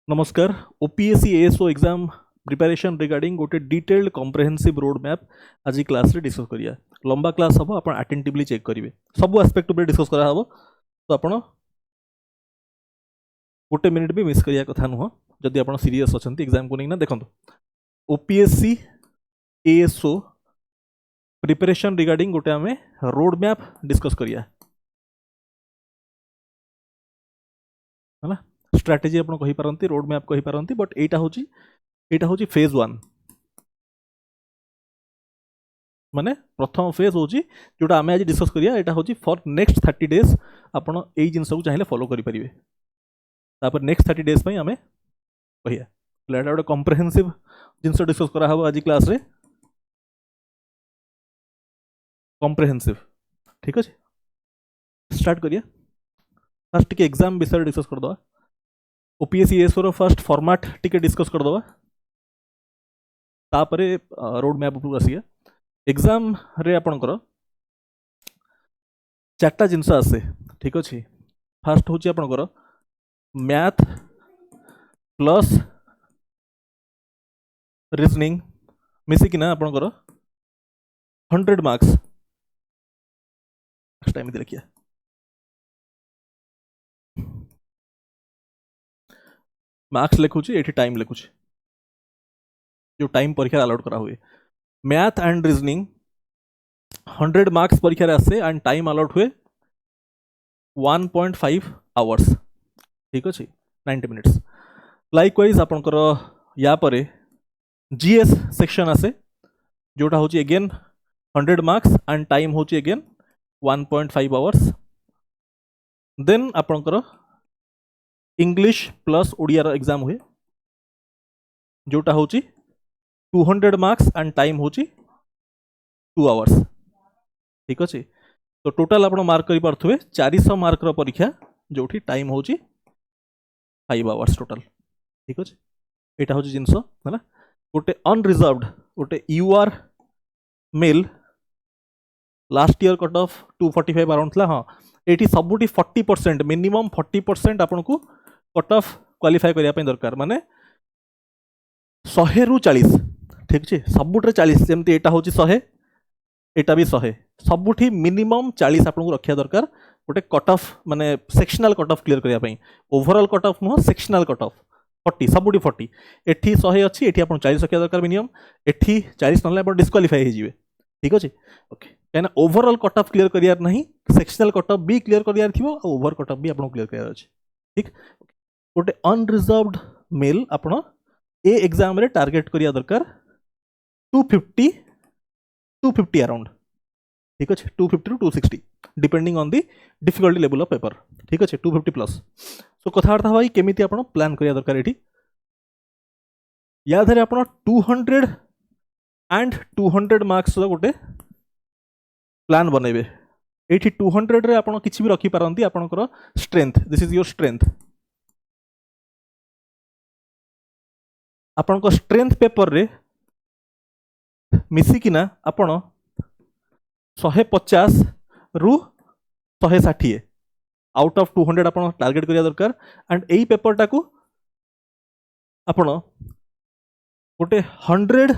नमस्कार। OPSC ASO exam preparation regarding गोटे detailed comprehensive road map आज क्लास रे डिस्कस करिया। लंबा क्लास हम आप अटेंटिवली चेक करेंगे, सब आस्पेक्ट उपर डिस्कस करा हबो, तो आप गोटे मिनिट भी मिस करिया कथा नुह जदि आप सीरीयस अच्छा एग्जाम को नहीं देखो। ओपीएससी एएसओ प्रिपरेशन रिगार्डिंग गोटे आम रोड मैप डिस्कस करिया है ना। स्ट्राटेजी आप कही पारंती, रोड मैप कही पारंती, बट एटा होची फेज 1 माने प्रथम फेज होची जोटा आमे आज डिस्कस करिया। एटा होची फॉर नेक्स्ट 30 डेज आपण एई जिंस को चाहिले फॉलो करि परिबे। तापर नेक्स्ट 30 डेज पई आमे कहिया एटा गोटे कॉम्प्रिहेंसिव जिंस डिस्कस करा हबो आज क्लास रे। कॉम्प्रिहेंसिव ठीक अछि, स्टार्ट करिया। फर्स्ट टिके एग्जाम विषय डिस्कस कर दवा। OPSC ASO row first format टिके डिस्कस कर दवा, तापरे रोड मैप उपरु आसिया। एग्जाम रे आपनकर चारटा जिनस आसे, ठीक अछि। फर्स्ट होची आपनकर मैथ प्लस रीजनिंग मिसी कि ना आपनकर 100 मार्क्स। टाइम दे रखिया, मार्क्स लिखुची एठी टाइम लिखुची, जो टाइम परीक्षा अलाउड करा हुए। मैथ एंड रीजनिंग 100 मार्क्स परीक्षा आसे एंड टाइम अलाउड हुए 1.5 आवर्स, ठीक अच्छे, 90 मिनिट्स। लाइकवाइज आपनकर या परे जीएस सेक्शन आसे जोटा होची अगेन 100 मार्क्स एंड टाइम होची अगेन 1.5 आवर्स। देन आपनकर इंग्लिश प्लस ओडिया रो एग्जाम हुए जोटा होची 200 मार्क्स एंड टाइम होची 2 आवर्स, ठीक अच्छे। तो टोटाल आप मार्क करि पारथुवे 400 मार्क रो परीक्षा जोठी टाइम होची 5 आवर्स टोटाल, ठीक अच्छे। एटा होची जिंस है ना। गोटे अनरिजर्व्ड गोटे UR male last year cut off 245 around थला। हाँ, एठी सबुठी 40% मिनिमम 40% आपन को कट ऑफ क्वालिफाई करिया पे दरकार, माने 100 रु 40, ठीक अछि। सबुठरे 40 जेमति एटा होची 100, एटा भी 100, सबुठी मिनिमम 40 आपन को रखिया दरकार गोटे कट ऑफ माने सेक्शनल कट ऑफ क्लियर करिया पे। Overall cut off no, sectional cut off 40, सबुठी 40। एठी 100 अछि, एठी आपन 40 रखिया दरकार मिनिमम। एठी 40 नले आपन डिस्क्वालिफाई हे जिवे, ठीक अछि। ओके, कहना ओवरऑल कट ऑफ क्लियर करियार नहीं, सेक्शनल कट ऑफ भी क्लियर करियार थिबो और ओवर कट ऑफ भी आपन क्लियर करियार अछि, ठीक। गोटे अनरिजर्व्ड मेल आपन ए एग्जाम रे टारगेट करिया दरकार 250 अराउंड, ठीक अच्छे। 250 to 260 depending on the difficulty level of paper, ठीक अच्छे। 250 प्लस। सो कथाबार्ता भाई केमिति आपन प्लान करिया दरकार एठी। या धरे आपन 200 एंड 200 मार्क्स रो गोटे प्लान बनेबे। एठी 200 रे आपन किछि भी रखि पारंती, आपनकर strength, this is your strength. आपनकर स्ट्रेंथ पेपर रे मिसी किना आपन 150 रु 160 आउट ऑफ 200 आपन टारगेट करिया दरकार। एंड एई पेपर टाकू आपन गोटे 100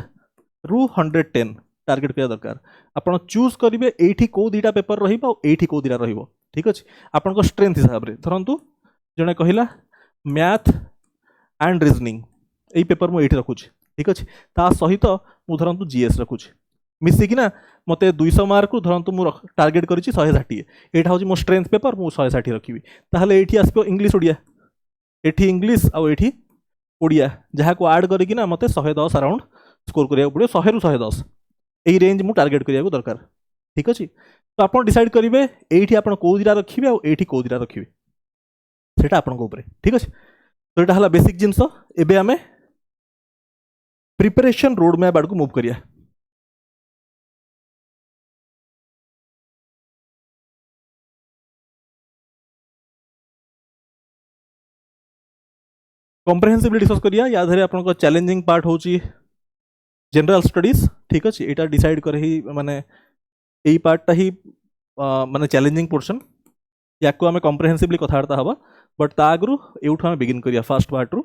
रु 110 टारगेट करिया दरकार। आपन चूज करिवे एठी को दीटा पेपर रहिबो और एठी को दीटा रहिबो, ठीक अछि। आपन को स्ट्रेंथ हिसाब रे धरंतु जने कहिला math and reasoning AE paper मु एठी रखुछि, ठीक अछि। ता सहित मु धरंतु जीएस रखुछि मिसी कि ना मते 200 मार्क रु धरंतु मु टारगेट करिछि 160। एठा होछि मो स्ट्रेंथ पेपर, मु 160 रखिबि। ताहले एठी आसबो इंग्लिश ओडिया, एठी इंग्लिश आ एठी ओडिया जहा को ऐड करि कि ना मते 110 अराउंड स्कोर करिया पड़ियो। 100 रु 110 एई रेंज मु टारगेट करिया को दरकार, ठीक अछि। तो आपण डिसाइड करिवे एठी आपण को दिरा रखिबे और एठी को दिरा रखिबे, सेटा आपण को ऊपर, ठीक अछि। तो एटा हला बेसिक जिंस। एबे हमें प्रिपरेशन रोड मैप आड़ को मूव करिया। कॉम्प्रिहेंसिवली डिस्कस करिया। या धरे आपन को चैलेंजिंग पार्ट होची जनरल स्टडीज, ठीक अछि। एटा डिसाइड करे ही माने एई पार्टटा ही माने चैलेंजिंग पोर्शन, या को हमें कॉम्प्रिहेंसिवली कथार्ता हबा। बट ता आगरु एउठु हमें बिगिन करिया फर्स्ट पार्ट रु।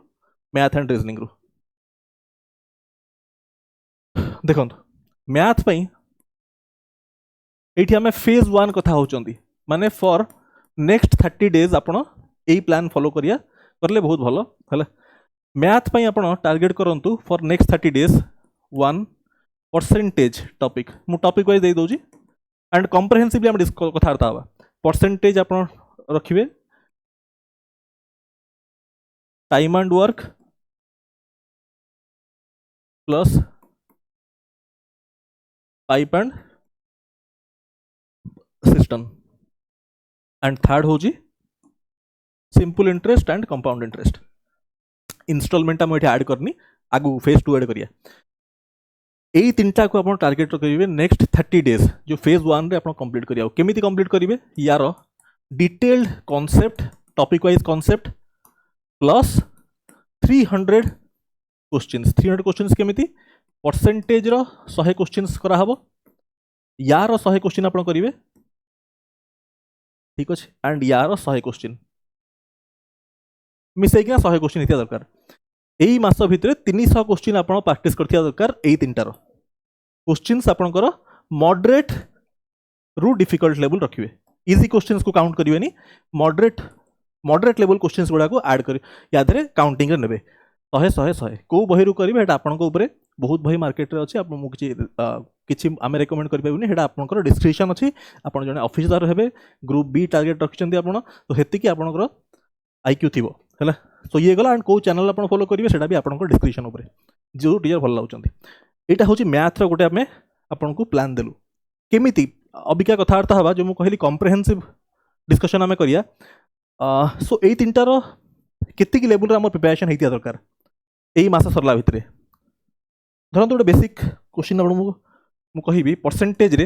मैथ एंड रीजनिंग रु देखो मैथ पई एठी हमें फेज 1 कथा होचंदी माने फॉर नेक्स्ट 30 डेज आपण एई प्लान फॉलो करिया करले बहुत भलो हला मैथ पई आपण टारगेट करंतु फॉर नेक्स्ट 30 डेज 1% टॉपिक मु टॉपिक वाइज दे दोजी एंड कॉम्प्रिहेंसिवली हम कथार्ता हवा परसेंटेज आपण रखिबे time and work plus pipe and system and third हो जी simple interest and compound interest instalment हम ये ऐड करनी आगु फेज 2 ऐड करिया यही तीनटा को आप टारगेट करेंगे नेक्स्ट 30 डेज जो फेज 1 रे आप कंप्लीट करिया केमिति कंप्लीट करेंगे यार detailed concept topic wise concept plus 300 questions 300 questions केमिति परसेंटेज रो 100 क्वेश्चंस करा हबो यार 100 क्वेश्चन आप करेंगे ठीक अच्छे एंड यार 100 क्वेश्चन मिसेकिना 100 क्वेश्चन इतिहा दरकार यही मास भितर 300 क्वेश्चन आप प्रैक्टिस करथिया दरकार यही तीनटार क्वेश्चंस आपनकर मॉडरेट रु डिफिकल्ट लेवल रखिए इजी क्वेश्चंस को काउंट करिवेनी मॉडरेट लेवल क्वेश्चंस गुडा को ऐड कर या धरे काउंटिंग रे नेबे 100 को बही रु करिवे एटा आपनको ऊपर बहुत बही मार्केट रे अछि आप मु किछि आमे रेकमेंड करि पाबुनी हेडा आपनकर डिस्क्रिप्शन अछि आपन जने ऑफिसर हेबे ग्रुप बी टारगेट रखिचंदी आपन तो हेति कि आपनकर आईक्यू थिबो हला सो ये गला एंड को चैनल आपन फॉलो करिवे सेटा भी आपनकर डिस्क्रिप्शन ऊपर जो टीचर भल लागुचंदी एटा होची मैथ रो गोटे आमे आपनको प्लान देलु केमिति अबिका कथार्ता हवा जो मु कहली कॉम्प्रिहेंसिव डिस्कशन आमे करिया सो एई तीनटा रो केति कि लेवल रे हमर प्रिपरेशन हेतिया दरकार एई मास सरला भितरे धरन तो बेसिक क्वेश्चन आपन मु कहिबी परसेंटेज रे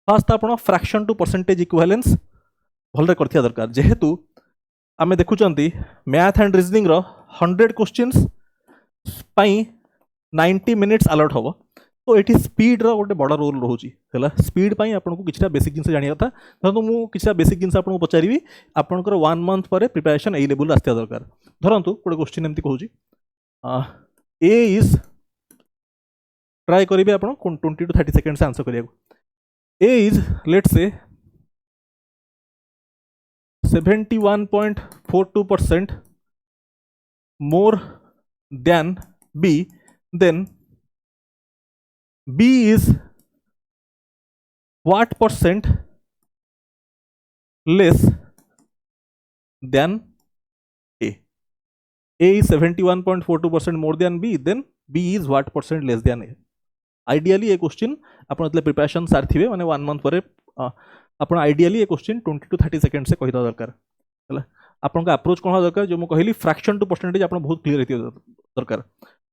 फास्ट आपन फ्रैक्शन टू परसेंटेज इक्विवेलेंस भल रे करथिया दरकार जेहेतु आमे देखुचंती मैथ एंड रीजनिंग रो 100 क्वेश्चंस पई 90 मिनिट्स अलॉट होबो तो एठी स्पीड रो गोटे बड़ रोल रहउची हला स्पीड पई आपन को किछटा बेसिक जिंस जानिया था धरन मु किछटा बेसिक जिंस आपन को पचारिबी आपनकर 1 मंथ परे प्रिपरेशन एई लेवल आस्थिया दरकार धरंतु गोटे क्वेश्चन एमती कहउची ए इज ट्राई करिबे आपन 20 to 30 सेकंड्स आंसर करिया ए is let's say 71.42% more than B, then B is what percent less than A? A is 71.42% more than B, then B is what percent less than A? Ideally ये question आपण मतलब preparation सारथिबे माने 1 month परे आपण ideally ये question 20 to 30 second से कहिदा दरकार हला आपण का अप्रोच कोन दरकार जो मु कहली फ्रैक्शन टू परसेंटेज आपण बहुत क्लियर हेति दरकार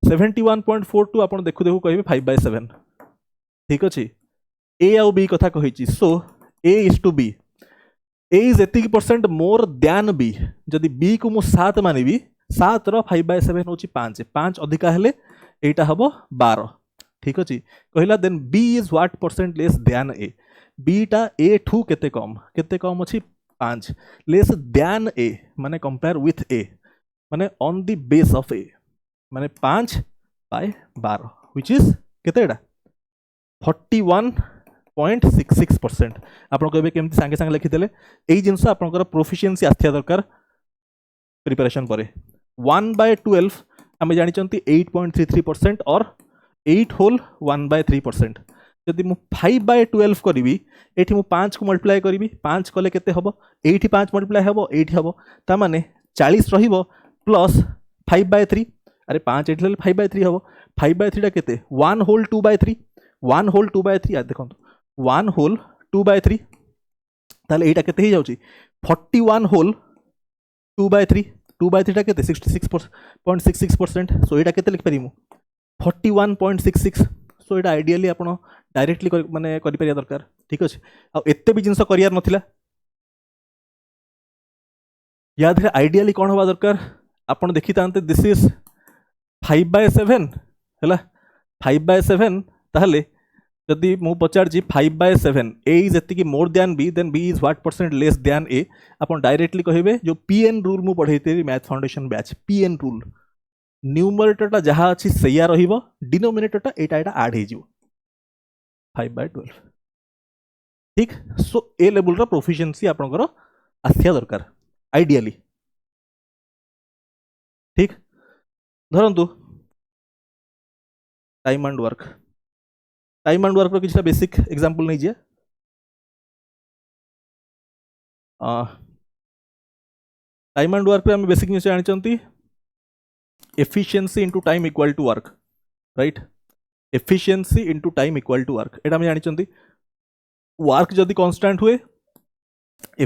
71.42 आपण देखु देखु कहिबे 5/7 ठीक अछि ए आउ बी कथा कहिछि so A is to B A is एतिक परसेंट मोर देन बी जदि बी को मु 7 मानिबी 7 रो 5/7 होछि 5 5 अधिका हेले एटा हबो 12 ठीक अछि कहिला then B is what percent less than A बीटा ए ठू केते कम अछि 5 लेस देन ए माने कंपेयर विथ ए माने ऑन द बेस ऑफ ए माने 5/12 व्हिच इज केतेडा 41.66% आपण कहबे केमति संगे संगे लिखि देले एई जिंस आपनकर प्रोफिशिएंसी आस्थिया दरकार प्रिपरेशन परे 1/12 हमें जानि चंती 8.33% और 8 होल 1/3% जदि मु 5/12 करी एठी मु 5 को मल्टीप्लाई करी 5 कले केते हबो एठी 5 मल्टीप्लाई हबो एठी हबो ता माने 40 रहिबो प्लस 5/3 अरे 5 एठी ले 5/3 हबो 5/3 टा केते 1 होल 2/3 1 होल 2/3 आ देखो 1 होल 2/3 ताले एटा केते ही जाउची 41 होल 2/3 2/3 टा केते 66.66% सो एटा केते लिख परिमु 41.66 सो एटा आइडियली आपण डायरेक्टली माने करि परिया दरकार ठीक अछि आ एत्ते भी जिंस करियार नथिला याद है आइडियली कोन होबा दरकार आपण देखि तांते दिस इज 5/7 हैला 5/7 ताहले जदि मु पचार जी 5/7 ए इज एति की more than B then B is what percent less than A आपण डायरेक्टली कहिबे जो पीएन रूल मु पढैते math foundation batch PN rule न्यूमरेटरटा जहाँ अच्छी सैया रहिबो डिनोमिनेटरटा एटा एटा ऐड हो जिवो 5/12 ठीक। सो ए लेवल रो प्रोफिशिएंसी आपनकर आसिया दरकार आइडियली ठीक। धरंतु टाइम एंड वर्क रो किछटा बेसिक एग्जांपल नै जे टाइम एंड वर्क रे हम बेसिक निश्चय जानि चंती efficiency into time equal to work right efficiency into time equal to work एटा हम जानि चंती वर्क जदि कांस्टेंट हुए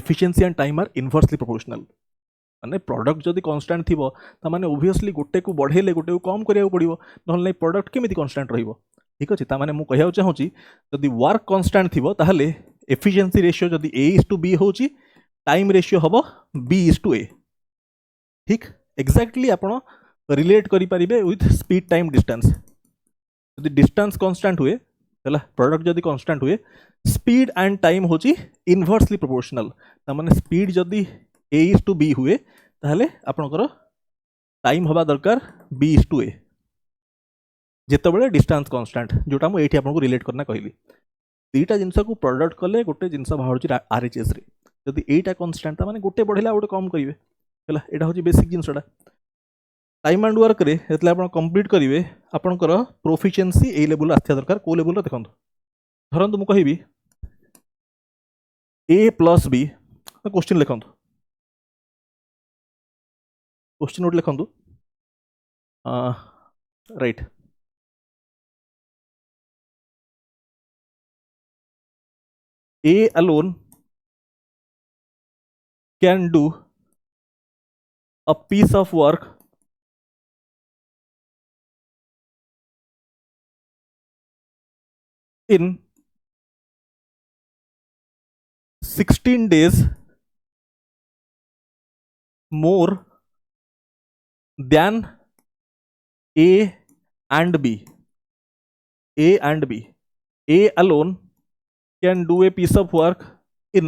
efficiency and time are inversely proportional माने प्रोडक्ट जदि कांस्टेंट थिबो त माने ओब्वियसली गोटे को बढ़ेले गोटे को कम करिया पड़िबो नहले नै प्रोडक्ट केमिति कांस्टेंट रहिबो ठीक अछि। ता माने मु कहिया चाहूची जदि वर्क कांस्टेंट थिबो ताहले एफिशिएंसी रेशियो जदि A:B होची टाइम रेशियो हबो B:A ठीक। एग्जैक्टली आपण रिलेट करि परिबे विथ स्पीड टाइम डिस्टेंस जदि डिस्टेंस कांस्टेंट हुए हला प्रोडक्ट जदि कांस्टेंट हुए स्पीड एंड टाइम होची इनवर्सली प्रोपोर्शनल ता माने स्पीड जदि A:B हुए ताहले आपनकर टाइम हबा दरकार B:A जेतेबेले डिस्टेंस कांस्टेंट जोटा मु एठी आपनको रिलेट करना कहली दीटा जिनस को प्रोडक्ट कले गोटे जिनस बाहरची RHS रे जदि एटा कांस्टेंट ता माने गोटे बढ़ेला गोटे कम करिवे हला एटा होची बेसिक जिनसडा। टाइम एंड वर्क रे एतले आपण कंप्लीट करिवे आपनकर प्रोफिशिएंसी ए लेवल आस्थिया दरकार को लेवल रे देखंतु धरंतु मु कहिबी A+B क्वेश्चन लिखंतु क्वेश्चन नोट लिखंतु right A alone can do a piece of work in 16 days more than A and B. A alone can do a piece of work in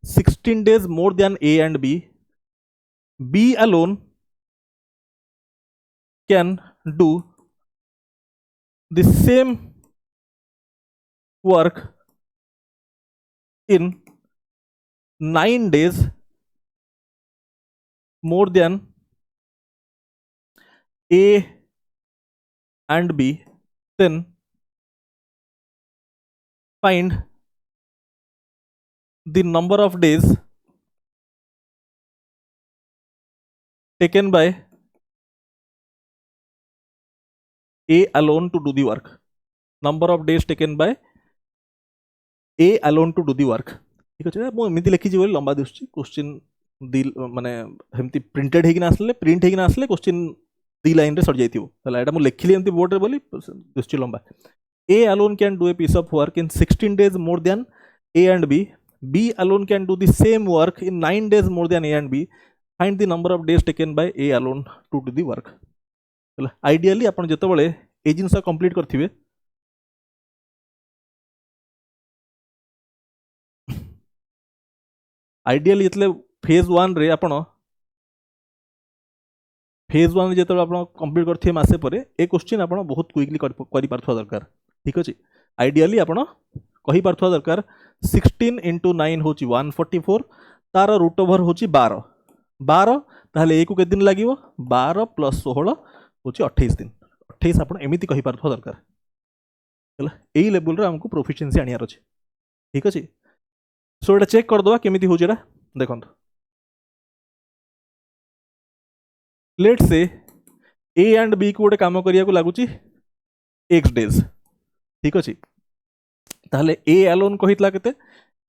16 days more than A and B. B alone can do the same work in 9 days more than A and B. Then find the number of days taken by A alone to do the work. Number of days taken by A alone to do the work. ठीक अच्छे मु एमती लिखी बोली लंबा दिशुची question दी माने हमती printed हेगिना आसले print हेगिना आसले क्वेश्चन दी लाइन रे सर जाइथिबो हला एटा मु लिखिली एमती बोर्ड रे बोली दिशुची लंबा A alone can do a piece of work in 16 days more than A and B. B alone can do the same work in 9 days more than A and B. Find the number of days taken by A alone to do the work. Ideally आपण जेतेबेले ए जिनस complete करथिबे ideally एतले phase 1 रे आपण phase 1 जेतेबेले आपण complete करथिबे मासे परे ए question आपण बहुत quickly करि पारथवा दरकार ठीक अछि। आइडियली आपण कहि पारथवा दरकार 16 × 9 होची 144 तार रूट ओवर होची 12 ताहले ए को के दिन लागिवो 12 + 16 होची 28 दिन 28 आपण एमिति कहि पारथवा दरकार हला एई लेवल रे हमको प्रोफिशिएंसी आनियार अछि ठीक अछि। सो एटा चेक कर दवा केमिति हो जेडा देखंतु let's say A and B को गोटे काम करिया को लागुची x डेज ठीक अछि ताहले ए अलोन कहितला केते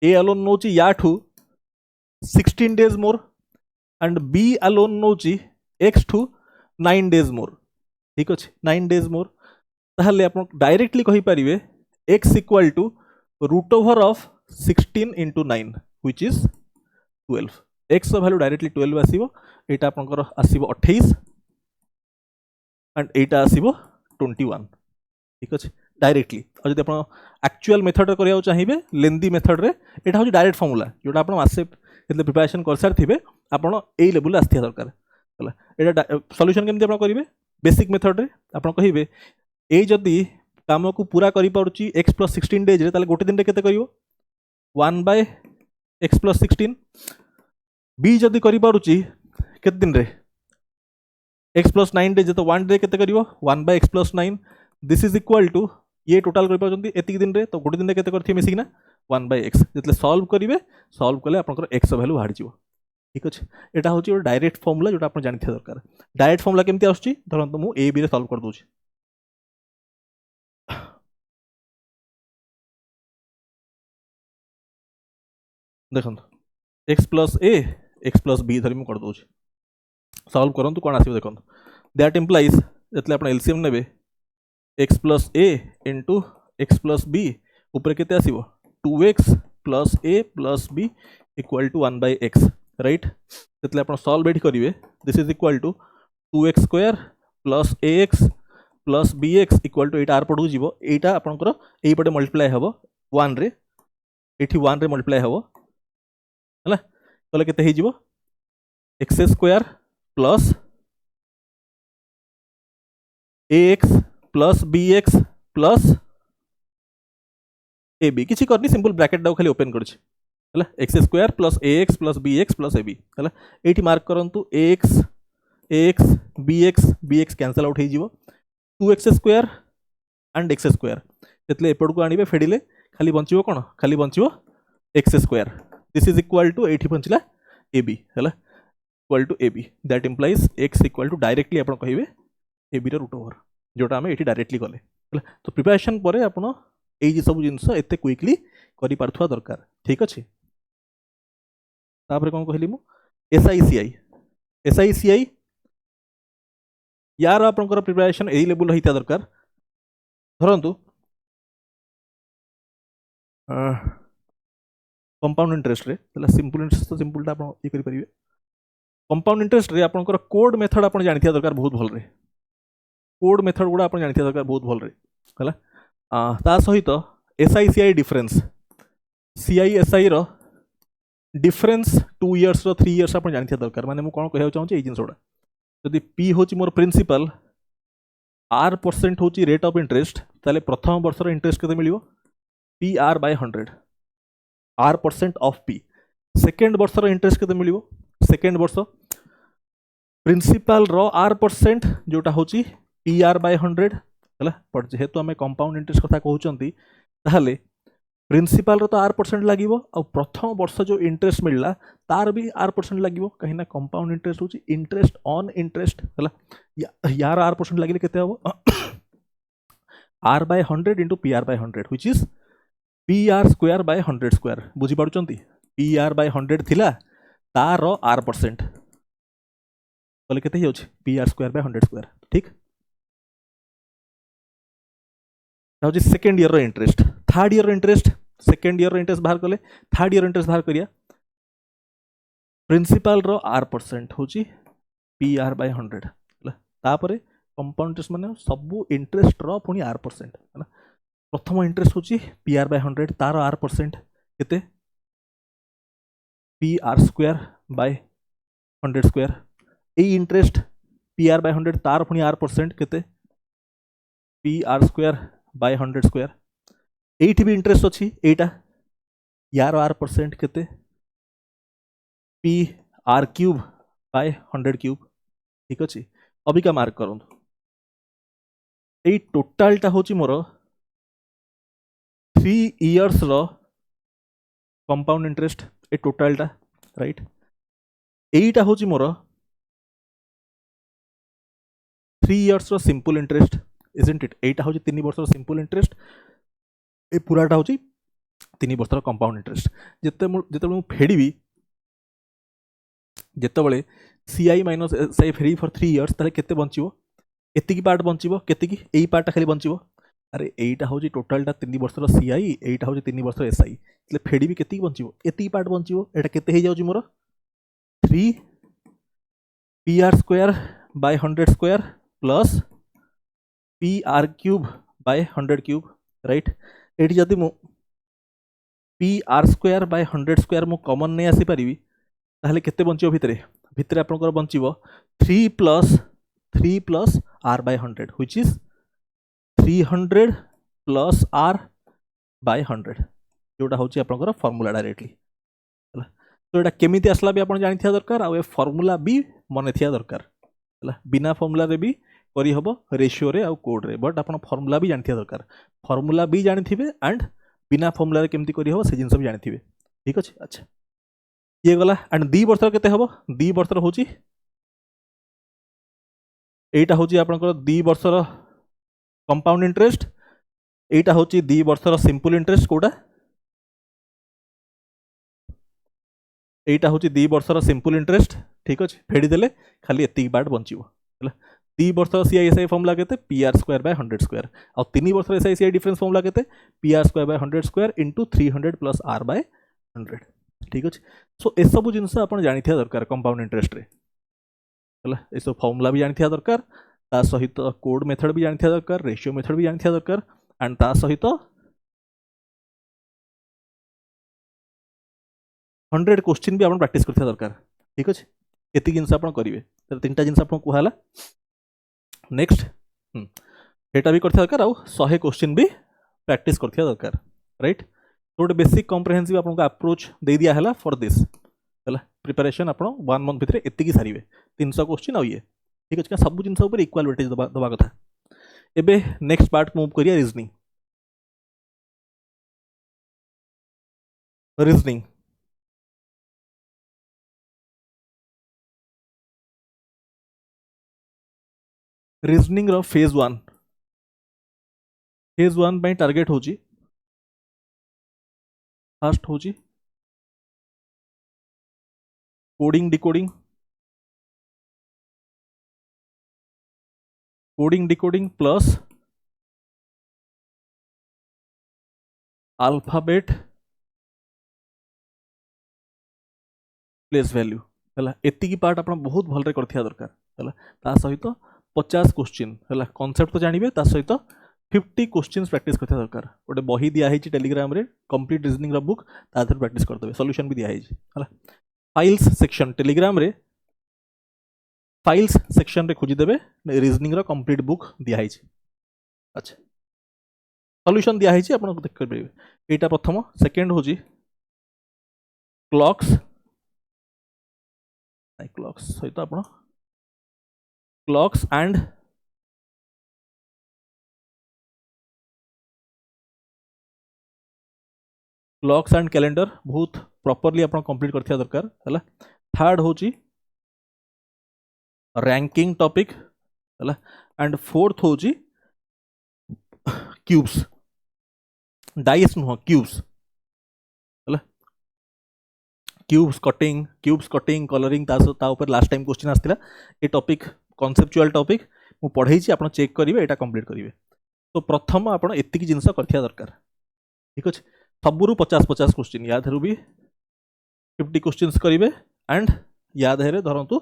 ए अलोन नोची याठू 16 days more and B alone नोची x ठू 9 डेज मोर ठीक अछि 9 डेज मोर ताहले आपण डायरेक्टली कहि परिवे x equal to root over of 16 × 9 which is 12 x value directly 12 आसीबो एटा आपनकर आसीबो 28 एंड एटा आसीबो 21 ठीक अछि डायरेक्टली और जब आप एक्चुअल मेथड रे करिया चाहिए लेंदी मेथड रे एटा हो डायरेक्ट फॉर्मूला जोटा आप आसे एतले प्रिपरेशन कर सार थिबे आपण एई लेवल आस्थिया दरकार हला एटा सॉल्यूशन केमते आपण करिवे बेसिक मेथड रे आपण कहिबे ए जदि काम को पूरा करि पारुची x + 16 डेज रे ताले गोटे दिन रे केते करिवो 1/x + 16 b जदि करि पारुची केते दिन रे x + 9 डेज तो 1 डे केते करिवो 1/x + 9 this is equal to ये टोटल करि पाउचंती एतिक दिन रे तो गोटे दिन रे केते करथि मिसिक ना 1/x जेतले सॉल्व करिवे सॉल्व कले आपनकर x वैल्यू बाहर जिवो ठीक अछि एटा होची डायरेक्ट फार्मूला जोटा आपण जानि थिया दरकार डायरेक्ट फार्मूला केमति आछी धरंतु मु a b रे सॉल्व कर दोची देखो x + a x + b धरि मु कर दोची सॉल्व करंतु कोन आसीबो देखो दैट इंप्लाइज जेतले आपण एलसीएम नेबे x + a into x + b ऊपर केते आसीबो 2x + a + b equal to 1/x right जेतले आपण सॉल्व एठी करिवे this is equal to 2x square plus ax plus bx equal to एटा आर पडू जीवो एटा आपनकर एई पटे मल्टीप्लाई हबो 1 रे एठी 1 रे मल्टीप्लाई हबो हला तले केते हे जीवो x square plus ax plus bx plus ab किछि करनी सिंपल ब्रैकेट डाउ खाली ओपन करछि हला x square plus ax plus bx plus ab हला एठी मार्क करंतु ax bx कैंसल आउट हे जीवो 2x square and x square एतले एपड को आनिबे फेडिले खाली बंचिबो कोन खाली बंचिबो x square this is equal to एठी बंचिला ab हला equal to ab that implies x equal to directly आपण कहिबे ab रो रूट ओवर जोटा हमें एठी डायरेक्टली कले हला तो प्रिपरेशन परे आपण एई सब जिंस एते क्विकली करि पारथुआ दरकार ठीक अछि तापर कोन कहली मु SICI यार आपनकर प्रिपरेशन एई लेवल होइता दरकार धरंतु कंपाउंड इंटरेस्ट रे तला सिंपल इंटरेस्ट तो सिंपल ता आपण ई करि परिबे कंपाउंड इंटरेस्ट रे आपनकर कोड मेथड आपण जानिथिया दरकार बहुत भल रे कोड मेथड गुडा आपण जानिथिया दरकार बहुत भल रे हला ता सहित SICI डिफरेंस CISI रो डिफरेंस 2 इयर्स रो 3 इयर्स आपण जानिथिया दरकार माने मु कोन कहय चाहू छी ए जिंसोडा यदि p होची मोर प्रिंसिपल r% होची रेट ऑफ इंटरेस्ट ताले प्रथम वर्ष रो इंटरेस्ट केते मिलियो PR/100 r% of p second वर्ष रो इंटरेस्ट केते मिलियो सेकंड वर्ष प्रिंसिपल रो r% जोटा होची PR/100 हला पर जेहेतु हमें कंपाउंड इंटरेस्ट कथा कहउचंती ताले प्रिंसिपल रो तो r% लागिवो और प्रथम वर्ष जो इंटरेस्ट मिलला तार भी r% लागिवो कहीं ना कंपाउंड इंटरेस्ट होची इंटरेस्ट ऑन इंटरेस्ट हला यार r% लागिले केते हबो r/100 into PR/100 which is PR²/100² बुझी पाडुचंती PR/100 थिला तार r% बोले केते ही होची PR²/100² ठीक होची सेकंड ईयर रो interest third year interest second year interest बाहर कले थर्ड ईयर इंटरेस्ट बाहर करिया प्रिंसिपल रो r% होची PR/100 हला तापरे कंपाउंड इंटरेस्ट माने सब इंटरेस्ट रो पुनी r% हला प्रथम इंटरेस्ट होची PR/100 तार r% केते PR²/100² ए इंटरेस्ट PR/100 तार पुनी r% केते PR²/100² एठी भी इंटरेस्ट अछि एटा यार r% केते PR³ ठीक अछि अभी का मार्क करंतु ए टोटल टा होची मोर 3 इयर्स रो कंपाउंड इंटरेस्ट ए टोटल टा राइट एटा होची मोर 3 इयर्स रो सिंपल इंटरेस्ट isn't it एटा होची 3 वर्ष रो सिंपल इंटरेस्ट ए पूराटा होची 3 वर्ष रो कंपाउंड इंटरेस्ट जेते मु फेडीबी जेतेबेले CI माइनस SI फेरी फॉर 3 इयर्स ताले केते बंचिबो एतिकी पार्ट बंचिबो केतिकी एई पार्ट खाली बंचिबो अरे एटा होची टोटल टा 3 वर्ष रो CI एटा होची 3 वर्ष रो SI तले फेडीबी केतिकी बंचिबो एतिकी पार्ट बंचिबो एटा केते हे जाउची मोर 3 PR²/100² plus PR³ right eighty जदि मु PR²/100² मु कॉमन नै आसी परिबी ताहले केते बंचिबो भितरे भितरे आपनकर बंचिबो 3 plus r by 100 which is 300 plus r by 100 जोटा हूँ आपंकर फर्मूला डायरेक्टली है। तो यहाँ केमी आसला भी आप जानी दरकार आ फर्मूला भी मन थी दरकार है। बिना फर्मूला भी करहब रेशियो रे आउ कोड रे बट आप फर्मूला भी जानी दरकार फर्मूला भी जानी थे एंड बिना फर्मूला केमती करहब से जिन भी जानी थे ठीक अच्छे। अच्छा ये गला एंड 2 वर्ष केते हम 2 वर्ष हूँ यहीटा हूँ आपंकर 2 वर्षर कंपाउंड इंटरेस्ट यहीटा हूँ 2 वर्षर सिंपल इंटरेस्ट कोटा यहीटा हूँ 2 वर्षर सिंपल इंटरेस्ट ठीक अच्छे फेड़ीदे खाली एति पार्ट बचो 2 वर्षर सीआईएसआई फर्मूला के PR स्क्वायर बाय 100 स्क्वायर और 3 वर्षर एसआईसीआई डिफरेंस फर्मूला के PR square by 100 square into 300 plus R by 100 ठीक अच्छे। सो ए सब जिनस आप जानी दरकार कंपाउंड इंटरेस्ट रे है ये सब फर्मूला भी जानी दरकार ता सहित कोड मेथड भी जानी दरकार रेशियो मेथड भी जानी दरकार एंड ता सहित 100 क्वेश्चन भी आप प्रैक्टिस करथिया दरकार ठीक अच्छे। एति जिनस आप करेंगे तो 3टा जिनस आपको कहला नेक्स्ट एटा भी करथिया दरकार आउ 100 क्वेश्चन भी प्रैक्टिस करथिया दरकार राइट। तो गोटे बेसिक कम्प्रेहेंसिव आपको अप्रोच दे दिया है फॉर दिस है प्रिपरेशन आप 1 मंथ भितर एति सारे 300 क्वेश्चन आइए ठीक अच्छे सब जिन इक्वाल वेटेज दबा कथा। एबे नेक्स्ट पार्ट मूव करिया रीजनिंग रीजनिंग रीजनिंग रो फेज 1 पे टारगेट हो फर्स्ट हो coding decoding coding decoding plus alphabet place value है एति पार्ट आप बहुत भल कर दरकार है सहित 50 क्वेश्चन है कॉन्सेप्ट तो जानवे ता सहित 50 क्वेश्चन प्रैक्टिस करते दरकार गोटे बही दिखाई टेलीग्राम रे कंप्लीट रीजनिंग बुक तादर प्रैक्टिस करदे सॉल्यूशन भी दिखाई है। फाइल्स सेक्शन टेलीग्राम रे फाइल्स सेक्शन रे खोजिदेवे रीजनिंग रो कंप्लीट बुक दिखाई अच्छा सॉल्यूशन दिखाई आप देख पारे यहाँ प्रथम सेकेंड हूँ क्लॉक्स क्लॉक्स सहित आप clocks and clocks and calendar बहुत प्रॉपर्ली आप कंप्लीट करथिया दरकार है। थर्ड हूँ रैंकिंग टॉपिक है एंड फोर्थ हूँ क्यूब्स डाइस नुह क्यूब्स है क्यूब्स कटिंग कलरिंग ऊपर लास्ट टाइम क्वेश्चन आसला ये टॉपिक कॉन्सेप्चुअल टॉपिक मु पढ़ाई आप चेक करेंगे यहाँ कंप्लीट करेंगे। तो प्रथम आप एतिक जिनस करथिया दरकार ठीक अच्छे सबू 50-50 क्वेश्चन या भी 50 क्वेश्चन करेंगे एंड या धरतु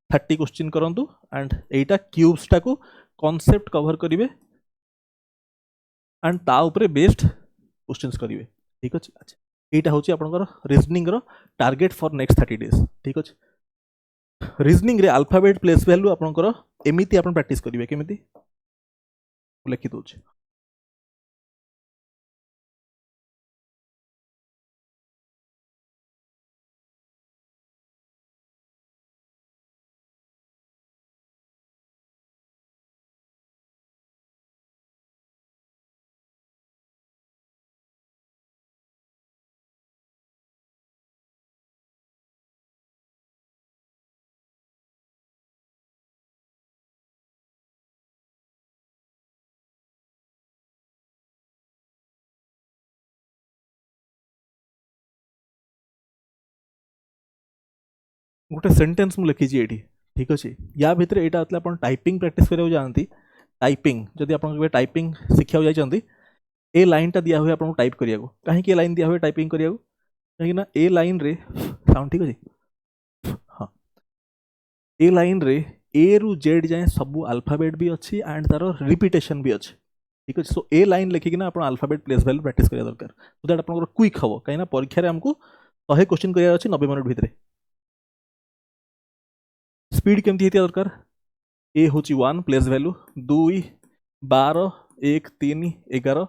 30 क्वेश्चन करूँ एंड यहीटा क्यूब्सटा को कॉन्सेप्ट कवर करेंगे एंड ता उपरे बेस्ड क्वेश्चंस करेंगे ठीक अच्छे। अच्छा यहाँ हूँ आपंकर रीजनिंग रो टारगेट फॉर नेक्स्ट 30 डेज ठीक अच्छे। रीजनिंग रे अल्फाबेट प्लेस वैल्यू आपंकर एमती आप प्रैक्टिस करेंगे केमी लिखि दूचे गोटे सेंटेंस मुझे लिखी ये ठीक अच्छे या भितर यहाँ आप टाइपिंग प्रैक्टिस करा जाती टाइपिंग जदि आप टाइपिंग शिखा जाती ए लाइन टा दिया हुए आपको टाइप करिया कहीं लाइन दिया हुए टाइपिंग करिया कहीं ए लाइन रे साउंड ठीक अच्छे हाँ ए लाइन रे ए रु जेड जाए सब अल्फाबेट भी अच्छी एंड तार रिपीटेशन भी अच्छे ठीक अच्छे। सो ए लाइन लिखिकी आप अल्फाबेट प्लेस वैल्यू प्रैक्टिस करिया दरकार सो दैट आप क्विक हम कहीं परीक्षा आमको 100 क्वेश्चन करार अच्छे 90 मिनट भितर स्पीड केमती होता दरकार ए हूँ 1 प्लेस वैल्यू 2 12 1 3 11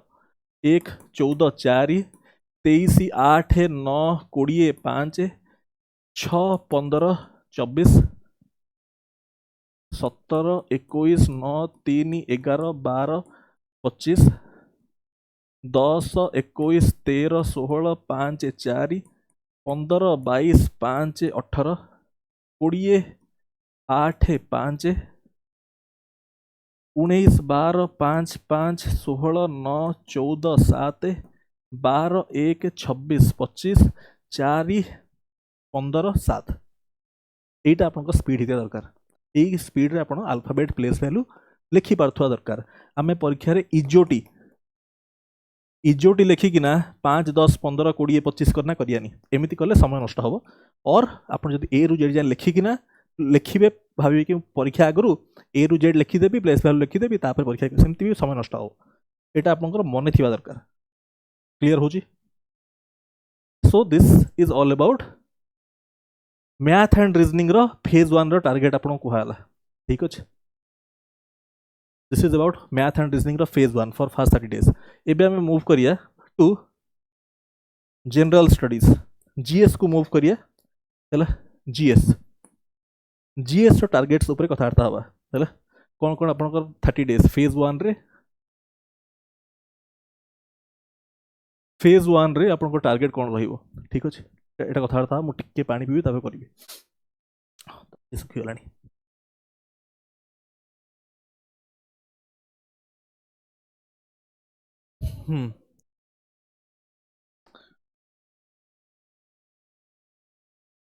1 14 4 23 8 9 20 5 6 15 24 17 21 9 3 11 12 25 10 21 13 16 5 4 15 22 5 18 20 8 5 19 12 5 5 16 9 14 7 12 1 26 25 4 15 7 এইটা আপনার স্পিড হিতা দরকার এই স্পিড রে আপন আলফাবেট প্লেস ভ্যালু লিখি পারথুয়া দরকার आमे परीक्षा रे इजोटी लिखिकिना 5 10 15 20 25 करना करियानी एमती कले समय नष्ट हम और आप ए रु जेड जाए लिखिकिना लिखिबे भाविबे कि परीक्षा आगु ए रु जेड लिखिदेवी प्लेस भैल्यू लिखिदेवी तापर परीक्षा सेमती भी समय नष्ट हो एटा आपनकर मन थिबा दरकार क्लियर होची so this is all about math and reasoning रो फेज 1 रो टारगेट आपन कुहाला ठीक अछि this is about math and reasoning रो फेज 1 फॉर फर्स्ट 30 डेज एबे हमें मूव करिया टू जनरल स्टडीज जीएस को मूव करिया हैला जीएस रो टारगेट्स ऊपर कथार्ता हवा हैला कोन कोन आपनकर 30 डेज फेज 1 रे आपनको टारगेट कोन रहिबो ठीक अछि एटा कथार्ता मु टिके पानी पीबी तबे करबी सुखी Holani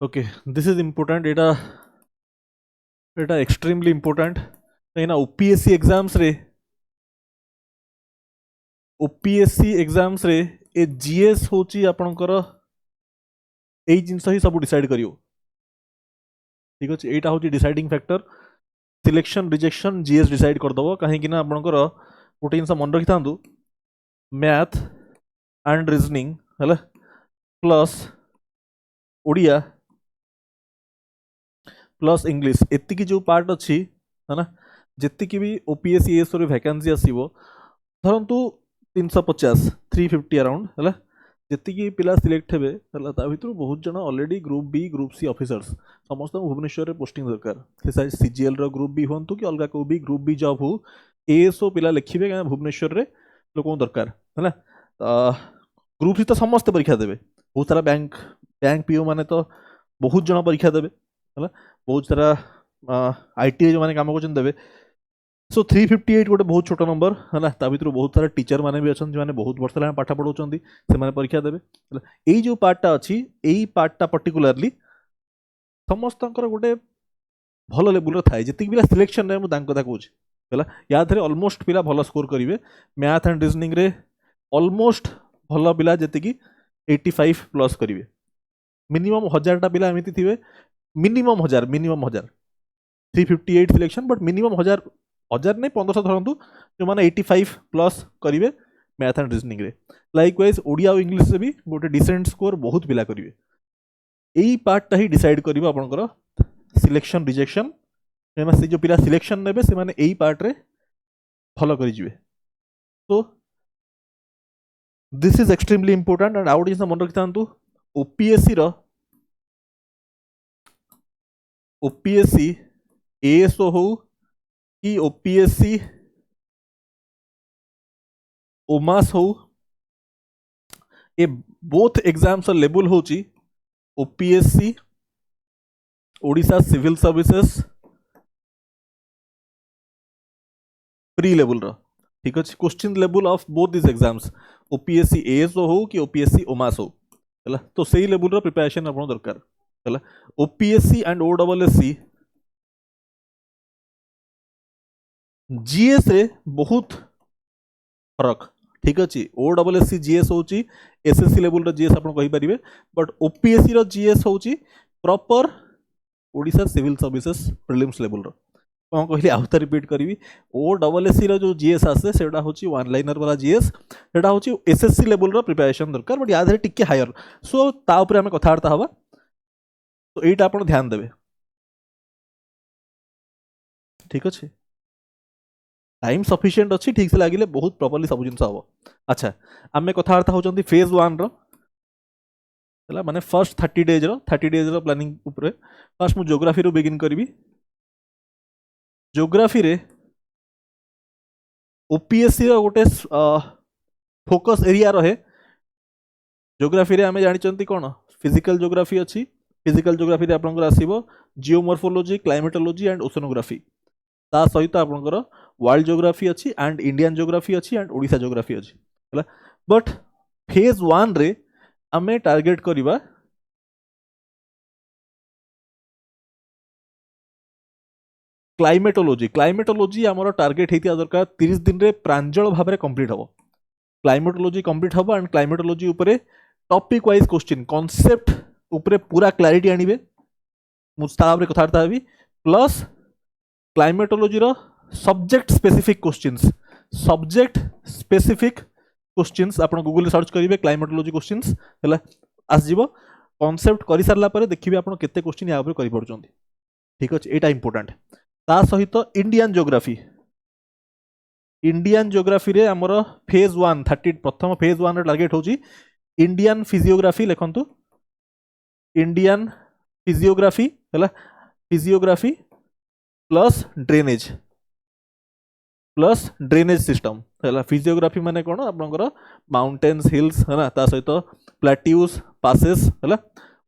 okay this is important Etah extremely important कहीं ओपीएससी एग्जाम्स रे ए जीएस होची आपनकर एई जिंस ही सब डिसाइड करियो ठीक अछि एटा होची deciding factor selection rejection GS decide कर दबो कहीं कि ना आपनकर गोटे जिंस मन रखि थांदु मैथ एंड रीजनिंग हैला प्लस ओडिया प्लस इंग्लिश एतिकी जो पार्ट अच्छी है ना जी भी ओपीएससी एस वैकेंसी आसो धरतु 350 350 अराउंड है जी पिला सिलेक्ट हे भर बहुत जन already group B group C officers समस्त भुवनेश्वर पोस्टिंग दरकार सीजीएल रो ग्रुप बी हूँ कि अलग को भी ग्रुप बी जॉब हो एएसओ पिला लिखे क्या भुवनेश्वर रे लोक दरकार है ग्रुप सी तो समस्त परीक्षा देवे बहुत सारा बैंक पीओ माने तो बहुत जन परीक्षा देवे है बहुत सारा आईटी जो मैंने काम कर देवे सो 358 गोटे बहुत छोट नंबर है ना ता भर बहुत सारा टीचर मैंने भी अच्छा जो मैंने बहुत वर्ष है पाठ पढ़ाऊँ से परीक्षा देवे यही जो पार्टा अच्छी यही पार्टा पर्टिकुलारली समस्त गोटे भल लेवल थाए जी पिला सिलेक्शन मुझे कथा कहूँ या ऑलमोस्ट पिला भल स्कोर करेंगे मैथ एंड रीजनिंग रे ऑलमोस्ट भल पिला जी 85 प्लस करेंगे मिनिमम 1000टा पिला एमती थे मिनिमम 1000 358 सिलेक्शन बट मिनिमम 1000 नहीं 1500 धरतु जो मैंने 85 प्लस करेंगे मैथ एंड रीजनिंग रे लाइकवाइज ओडिया और इंग्लिश से भी गोटे डिसेंट स्कोर बहुत पिला करेंगे यही पार्टा ही डिसाइड कर आपंकर सिलेक्शन रिजेक्शन से जो पिला सिलेक्शन ने से मैंने यही पार्ट रे फॉलो करेंगे तो this is extremely important and आउट जिन मन रखि था ओपीएससी एएसओ हो कि ओपीएससी ओमास हो ये बोथ एग्जाम्स लेवल होची OPSC Odisha civil services pre level रो ठीक अच्छे question level of both this exams OPSC ASO हो कि ओपीएससी ओमास हो है तो सही लेवल रो प्रिपरेशन अपन दरकार है ओपीएससी एंड ओडब्ल्यूएससी जीएस रे बहुत फरक ठीक अच्छे ओडब्ल्यूएससी जीएस हूँ एसएससी लेवल रो जीएस आपन कहि परिबे बट ओपीएससी रो जीएस हूँ proper Odisha civil services prelims level रो कौन कहली आउता रिपीट करी ओडब्ल्यूएससी रो जो जीएस आसे सेटा हूँ वन लाइनर वाला जीएस सेटा हूँ एसएससी लेवल रो प्रिपरेशन दरकार बट या टिके हायर सो ता ऊपर आमे कथार्ता हवा तो यहीटा आप ध्यान देवे ठीक अच्छे टाइम सफिशिएंट अच्छी ठीक से लगे बहुत प्रॉपर्ली सब जिन हम अच्छा आम कथबार्ता होती फेज 1 है माने फर्स्ट 30 डेज प्लानिंग उपरे फर्स्ट मु ज्योग्राफी रू बिगिन करी ज्योग्राफी रे ओपीएससी गोटे फोकस एरिया रहे ज्योग्राफी रे आमे जानिचंती कोन फिजिकल ज्योग्राफी अच्छी फिजिकल ज्योग्राफी रे आपनकर आसीबो जियोमॉर्फोलॉजी क्लाइमेटोलॉजी एंड ओशनोग्राफी ता सहित आपनकर वर्ल्ड ज्योग्राफी अच्छी एंड इंडियन ज्योग्राफी अच्छी एंड ओडिशा ज्योग्राफी अच्छी है बट फेज 1 रे आमे टार्गेट करिबा क्लाइमेटोलॉजी आमर टार्गेट होता दरकार 30 दिन रे प्रांजल भाव में कंप्लीट हम क्लाइमेटोलॉजी कंप्लीट हम एंड क्लाइमेटोलॉजी उपरे टॉपिक वाइज क्वेश्चन कॉन्सेप्ट उपरे पूरा क्लैरिटी आनिबे मुस्ताब रे कथार्ता हेबी प्लस क्लाइमेटोलॉजी रो सब्जेक्ट स्पेसिफिक क्वेश्चंस आपण गूगल रे सर्च करिवे क्लाइमेटोलॉजी क्वेश्चंस हला आसजिवो कॉन्सेप्ट करि सारला परे देखिबे आपण केते क्वेश्चन या ऊपर करि पड़चोंती ठीक अछि एटा इंपोर्टेंट ता सहित इंडियन ज्योग्राफी रे हमर फेज 1 30 प्रथम फेज 1 रे टार्गेट होची इंडियन फिजियोग्राफी लिखंतु Indian physiography plus drainage system है फिजियोग्राफी माने कोन आपनकर माउंटेन्स हिल्स है ना ता सहित प्लेट्यूज पासेस है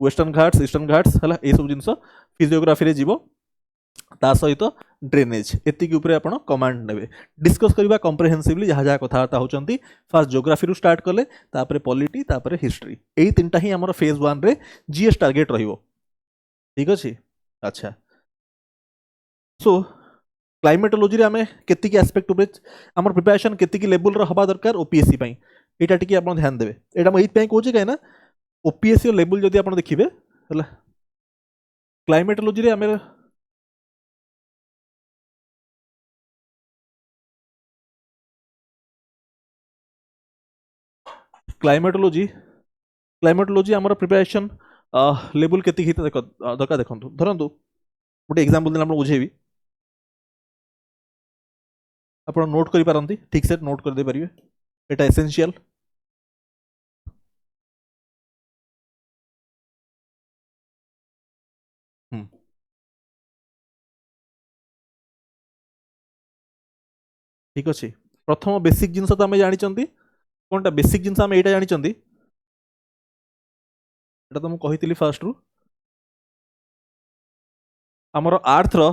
वेस्टर्न घाट्स ईस्टर्न घाट्स है ये सब जिनस फिजियोग्राफी रे जीवो ता सहित ड्रेनेज एतिक उपरे आपण कमांड नेबे डिस्कस करबा कॉम्प्रिहेंसिवली जहाँ जहाँ कथबार्ता होचंती फर्स्ट ज्योग्राफी रु स्टार्ट कले तापरे पॉलिटी तापरे हिस्ट्री एई तीनटा ही हमर फेज 1 रे जीएस टारगेट रहिबो ठीक अछि अच्छा सो क्लाइमेटोलॉजी रे आमे केतिकी एस्पेक्ट उपरे हमर प्रिपरेशन केतिकी लेवल रो हबा दरकार ओपीएससी पई एटा टिके आपण ध्यान देबे एटा म एत पई कहूची काहे ना ओपीएससी लेवल जदी आपण देखिबे हला क्लाइमेटोलॉजी रे आमे क्लाइमेटोलॉजी आमर प्रिपरेशन लेवल केतिक हित दरकार देखंतु धरंतु गोटे एग्जांपल दिन आपण बुझेबी आपण नोट करि पारंती ठीक से नोट कर दे परिबे एटा एसेंशियल ठीक अछि प्रथम बेसिक जिंस तो आमे जानि चंती कोनटा बेसिक जिंस आमे एटा जानि चंती एटा तो मु कहितली फर्स्ट रु हमर अर्थ रो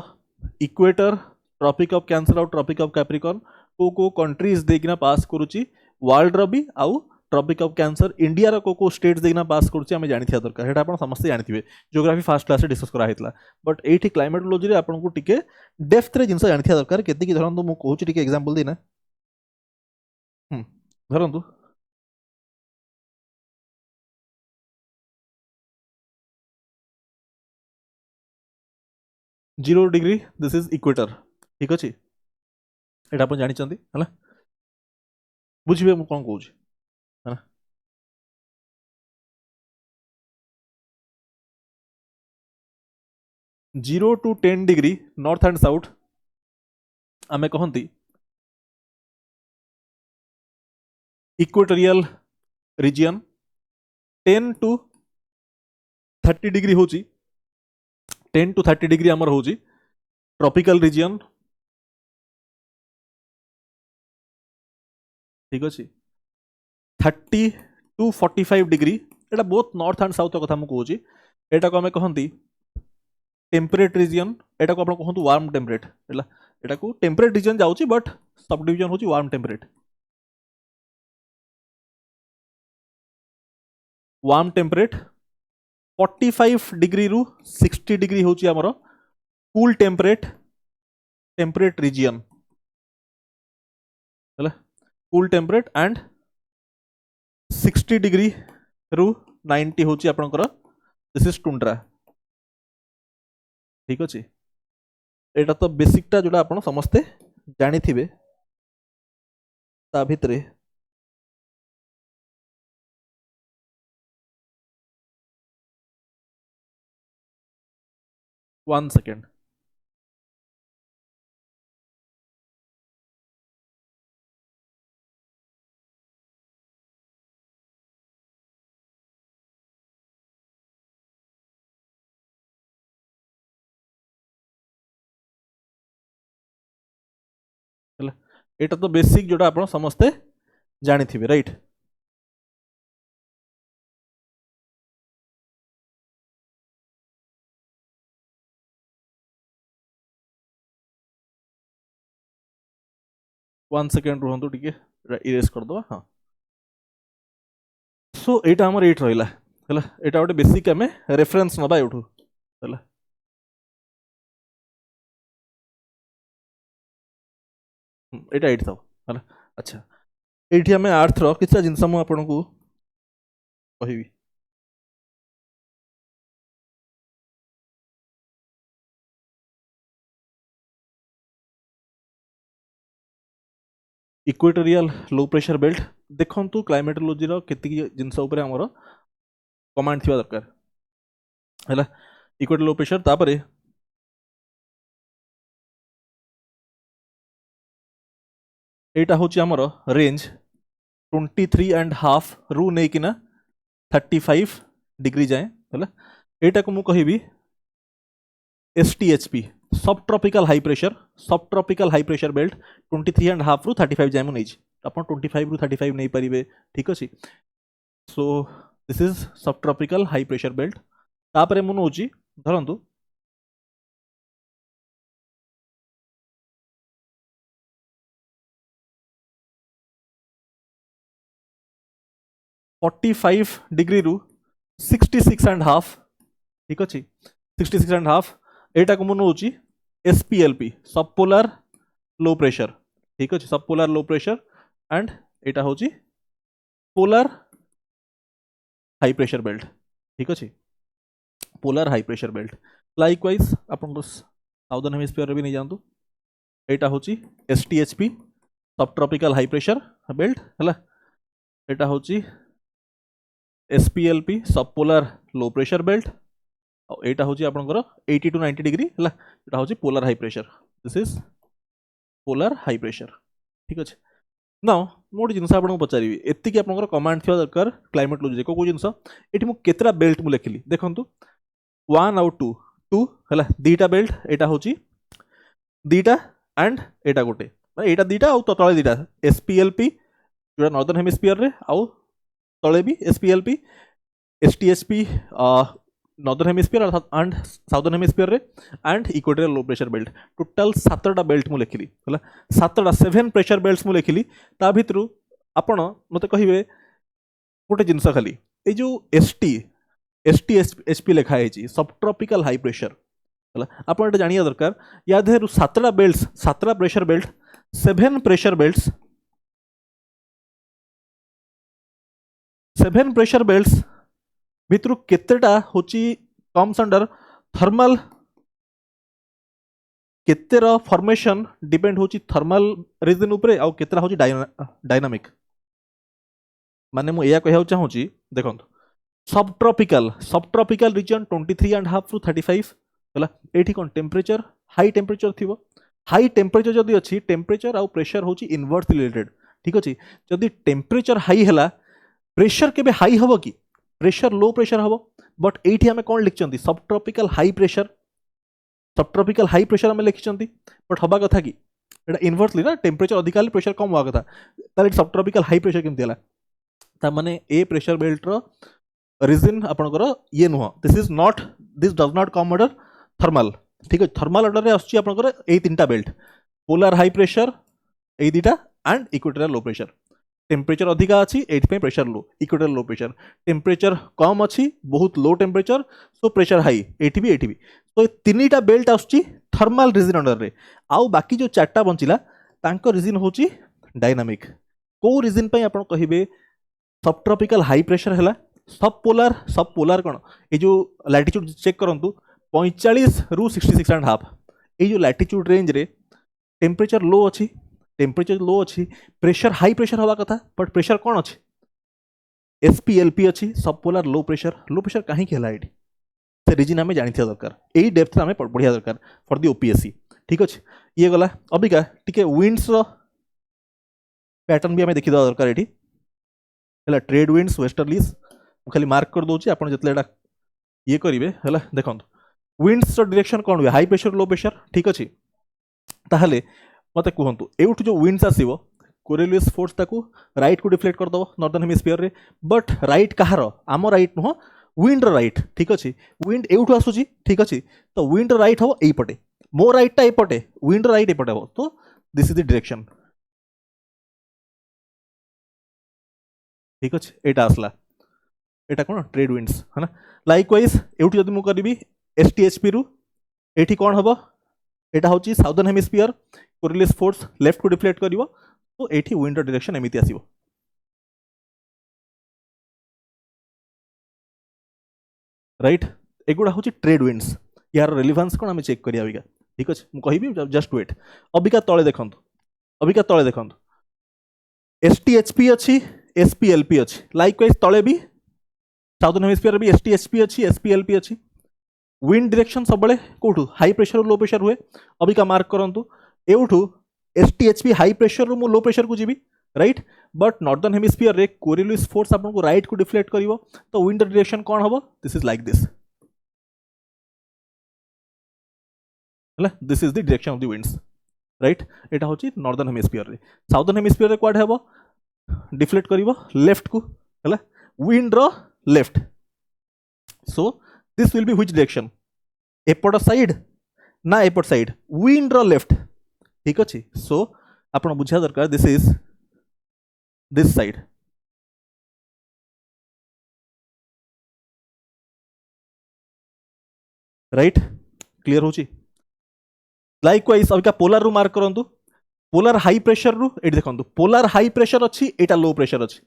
इक्वेटर ट्रॉपिक ऑफ कैंसर और ट्रॉपिक ऑफ कैप्रिकॉर्न को कंट्रीज देखना पास करूची वर्ल्ड रो भी आउ ट्रॉपिक ऑफ कैंसर इंडिया रो को स्टेट्स देखना पास करूची आमे जानि थिया दरकार हेटा आपण समस्त जानिथिबे ज्योग्राफी फर्स्ट क्लास रे डिस्कस करा हेतला बट एठी क्लाइमेटोलॉजी रे आपण को टिके डेप्थ रे जिंस जानि थिया दरकार केते की धरन मु कहूची टिके एग्जांपल देना धरंतु 0 डिग्री दिस इज इक्वेटर ठीक अछि एटा आपण जानि चंदी हला बुझिबे मु कोन कहूची है ना 0 to 10 degree north and south आमे कहंती इक्वेटोरियल रीजन 10 to 30 डिग्री होची 10 to 30 डिग्री आमर होची ट्रॉपिकल रीजन ठीक अछि 30 to 45 degree Etah both north and south कथा मु कहूची एटा को आमे कहंती टेम्परेट रीजन एटा को आपण कहंतु वार्म टेम्परेट एला एटा को टेम्परेट रीजन जाउची बट सब डिवीजन होची वार्म टेम्परेट 45 डिग्री रु 60 डिग्री होची हमरो कूल टेम्परेट रीजन हला कूल टेम्परेट एंड 60 डिग्री रु 90 होची आपनकर दिस इज टुंड्रा ठीक अछि एटा तो बेसिक टा जोटा आपण समस्ते जानि थिबे ता भितरे 1 सेकेंड एटा तो बेसिक जोटा आप समस्ते जानी थे राइट। वन सेकेंड रुहतु टिके इरेज करदे हाँ। सो एटा हमर एट रहिला हला एटा गोटे बेसिक आमे रेफरेंस नबा एठू हला। एटा एट थाउ हला। अच्छा एठी आमे आर्थ रो किछा जिंस मु आपन को कहिबी। इक्वेटोरियल लो प्रेशर बेल्ट देखंतु क्लाइमेटोलॉजी रो केति जिंस ऊपर हमर कमांड थिवा दरकार हला। इक्वेटोरियल लो प्रेशर तापरे एटा होची हमर रेंज 23.5 रु नै किना 35 डिग्री जाए हला। एटा को मु कहिबी STHP सब ट्रॉपिकल हाई प्रेशर बेल्ट 23.5 रु 35 जाए मु नै छी अपन 25 रु 35 नै परिबे ठीक अछि। सो दिस इज सब ट्रॉपिकल हाई प्रेशर बेल्ट तापरे मु नउची धरंतु 45 डिग्री रु 66.5 ठीक अच्छे 66.5 एटा को मुझे SPLP सब पोलार लो प्रेशर ठीक अच्छे सब पोलार लो प्रेशर एंड एटा हूँ पोलार हाई प्रेशर बेल्ट ठीक अच्छे polar high pressure belt. Likewise अपन साउदर्न हेमिस्फीयर भी नहीं जानतु एटा हूँ STHP सब ट्रॉपिकल हाई प्रेशर बेल्ट है एटा हूँ SPLP सब पोलार लो प्रेशर बेल्ट एटा हूँ आपंकर 80 to 90 डिग्री है एटा हूँ polar high pressure this is polar high pressure ठीक अच्छे। नाउ मोटे जिनस आपको पचारि एति आप कमांड थी दरकार क्लाइमेटोलॉजी को जिनस ये मुझे केतरा बेल्ट मुझे लिखिली देखो 1 आउ 2 2 है दीटा बेल्ट एटा हूँ दीटा एंड एटा गोटे एटा दीटा आउ तले दीटा SPLP जो नॉर्दर्न हेमिस्फीयर रे आउ तले भी SPLP STHP northern hemisphere and southern hemisphere रे and equatorial low pressure belt total 7टा बेल्ट मु लिखिली है 7टा 7 प्रेशर बेल्ट्स मु लिखिली ता भितरु आपण मते कहिबे गोटे जिनस खाली ए जो STHP लिखा है सब ट्रॉपिकल हाई प्रेशर है आप जानिया दरकार या देहरु 7टा बेल्ट्स 7टा pressure belt 7 pressure belts 7 pressure belts भितर केतेटा होची कम्स अंडर थर्मल केतेर फॉर्मेशन डिपेंड होची थर्मल रीजन उपरे आउ केतेरा होची डायनामिक माने मु एया कहया चाहूची देखंतु सब ट्रॉपिकल रीजन 23.5 रु 35 हला एठी कोन टेम्परेचर हाई टेम्परेचर थिबो हाई टेम्परेचर जदी अछि टेम्परेचर आउ प्रेशर होची इनवर्सली रिलेटेड ठीक अछि। जदी टेम्परेचर हाई हला प्रेशर केबे हाई हबो कि प्रेशर लो प्रेशर हम बट ये आम कौन लिखिं सब ट्रॉपिकल हाई प्रेशर आम लिखिं बट हवा कथा कि इनवर्सली ना टेम्परेचर अधिका प्रेशर कम हुआ कथा तार सब ट्रॉपिकल हाई प्रेशर केमती है माने ए प्रेशर बेल्ट रो रीजन आपनकर ये नुह this does not come under thermal ठीक है थर्मल ऑर्डर रे आछी आपनकर ए तीनटा बेल्ट पोलर हाई प्रेशर ए दीटा and equatorial low pressure temperature अधिका अच्छी एथि pressure low equatorial low pressure temperature कम अच्छी बहुत low temperature so pressure high एठी भी तो तीनटा बेल्ट आछी थर्मल रीजन अंडर रे आउ बाकी जो चारटा बंचिला तांको रीजन होची डायनामिक को रीजन पई आपण कहिबे सब ट्रॉपिकल हाई प्रेशर हैला सब पोलार कौन ये जो लैटिट्यूड चेक करंतु 45 रु 66.5 ये जो लैटिट्यूड रेंज रे टेम्परेचर लो अच्छी प्रेशर हाई प्रेशर हवा कथा बट प्रेशर कौन अच्छी SPLP अच्छी सब पोलार लो प्रेशर कहीं से रीजन आम जानी दरकार यही डेप्थ आम पढ़िया दरकार फॉर दी OPSC ठीक अच्छे। ये गला अबिका टिके विंड्स पैटर्न भी आम देखीदा दरकार ये ट्रेड विंड्स वेस्टर्लीज खाली मार्क कर दूसरी आप जो ये करेंगे है देखो विंड्स डायरेक्शन कौन हुए हाई प्रेशर लो प्रेशर ठीक अच्छे ताहले मत कहतु एठू जो विंड्स आसो कोरियोलिस फोर्स ताकू राइट को डिफ्लेक्ट करदे नॉर्दर्न हेमिस्फीयर रे बट राइट कहार आम राइट नुह विंड राइट ठीक अच्छे विंड एठू आसूची ठीक अच्छे तो विंड राइट हम यहीपटे मो राइटा एपटे विंड राइट एपटे हम तो दिस इज द डायरेक्शन ठीक अच्छे एटा आसला एटा कौन ट्रेड विंड्स है ना लाइकवाइज एठू जब मुझे करी एसटीएचपी रु एठी कौन हम एटा हूँ southern hemisphere Coriolis force left को डिफ्लेक्ट करिवो तो एठी विंड डायरेक्शन एमिति आसीबो राइट एगुड़ा हूँ ट्रेड विंड्स यार रिलेवेंस कौन आम चेक करिया अबिका ठीक अच्छे मुझे कहबी जस्ट वेट अबिका तले देखंतु अबिका तले देखंतु एसटीएचपी अच्छी एसपीएलपी अच्छी लाइकवाइज तले भी साउदर्न हेमिस्फीयर भी एसटीएचपी अच्छी एसपीएलपी अच्छी विंड डायरेक्शन सब कौटू हाई प्रेशर लो प्रेशर हुए अबिका मार्क करंतु एठू एसटीएचपी हाई प्रेशर मु लो प्रेशर को जीवी राइट बट नॉर्दर्न हेमिस्फीयर रे कोरियोलिस फोर्स आपको राइट को डिफ्लेक्ट करिवो तो विंड डायरेक्शन कौन हम this is like this this is the direction of the winds right एटा होची नॉर्दर्न हेमिस्फीयर रे साउदर्न हेमिस्फीयर रे क्वाड हेबो डिफ्लेक्ट करिवो लेफ्ट को हला विंड रो left so this will be which direction एपट साइड ना एपट साइड विंड रो लेफ्ट ठीक अच्छे सो आपण बुझा दरकार this is this side right clear होची लाइकवाइज अबिका पोलर रु मार्क करंतु पोलर हाई प्रेशर रु एटी देखंतु पोलर हाई प्रेशर अच्छी एटा लो प्रेशर अच्छी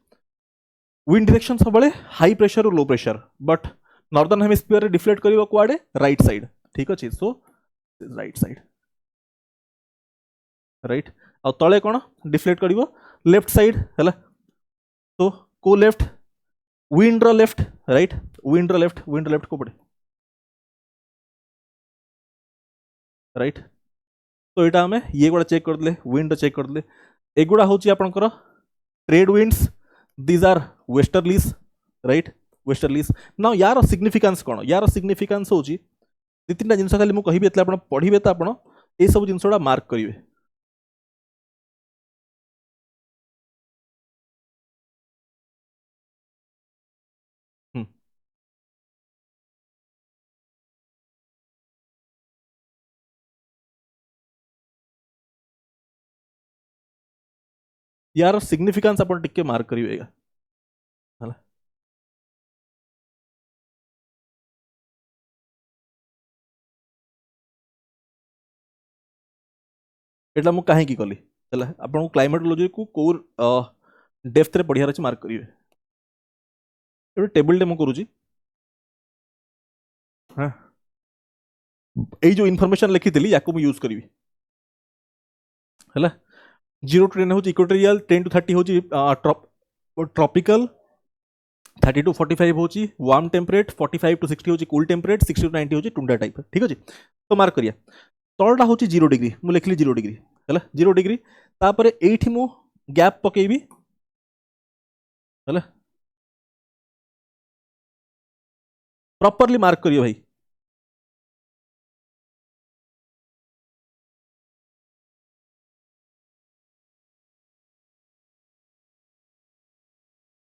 विंड डायरेक्शन सब high pressure low pressure but northern hemisphere deflect करिवो कुआडे राइट साइड ठीक अच्छे सो राइट साइड राइट आ तले कौन डिफ्लेक्ट करिवो लेफ्ट साइड है तो को लेफ्ट विंड रो लेफ्ट राइट विंड रो लेफ्ट को पड़े राइट तो यहाँ आम ये गुड़ा चेक करदे विंड चेक करदे एगुड़ा हूँ आपंकर trade winds these are westerlies right westerlies ना यार सिग्निफिकेंस कौन यार सिग्निफिकेंस हूँ दु तीन जिन खाली मुझे कहबी आप पढ़े तो आप सब जिनसा मार्क करेंगे यार सिग्निफिकेंस आप टिके मार्क करेंगे एटा मु कहीं कली आपको क्लाइमेटोलॉजी को डेप्थ रे पढ़ियार अच्छे मार्क करेंगे टेबल टे मुझे हाँ यही जो इनफॉरमेशन लिखी थी या यूज करी है 0 to 10 हूँ इक्वेटोरियल 10 to 30 हूँ ट्रॉपिकल 30 to 45 हूँ वार्म टेम्परेट 45 to 60 हूँ कूल टेम्परेट 60 to 90 हूँ टुंडा टाइप ठीक अच्छे तो मार्क करिया तलटा हूँ 0 डिग्री मुझे लिखली 0 डिग्री है 0 डिग्री तापर एठी मु गैप पकेबी है प्रॉपर्ली मार्क करियो भाई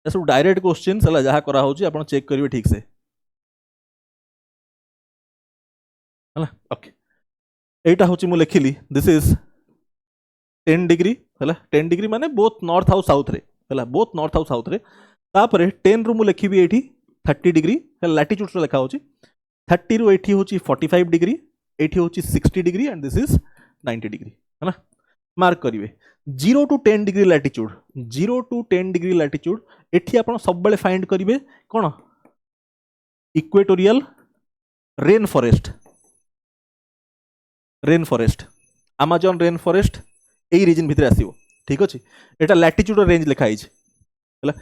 सब डायरेक्ट क्वेश्चन है जहाँ करा आप चेक करेंगे ठीक से है ओके एटा हूँ मुझे लिखिली दिस इज 10 डिग्री है 10 डिग्री माने बोथ नॉर्थ आउ साउथ रे है बोथ नॉर्थ आउ साउथ रे तापर 10 रु मुझे लिखी ये 30 डिग्री है लैटिट्यूड लिखा हो 30 रु ये हूँ 45 डिग्री ये हूँ 60 degree and this is 90 degree है ना मार्क करेंगे 0 to 10 degree latitude 0 to 10 degree latitude एठी आप सब बेले फाइंड करेंगे कौन equatorial rain forest Amazon rain forest यही रीजन भितर आसो ठीक अच्छे यहाँ लैटिट्यूड रेंज लिखाई है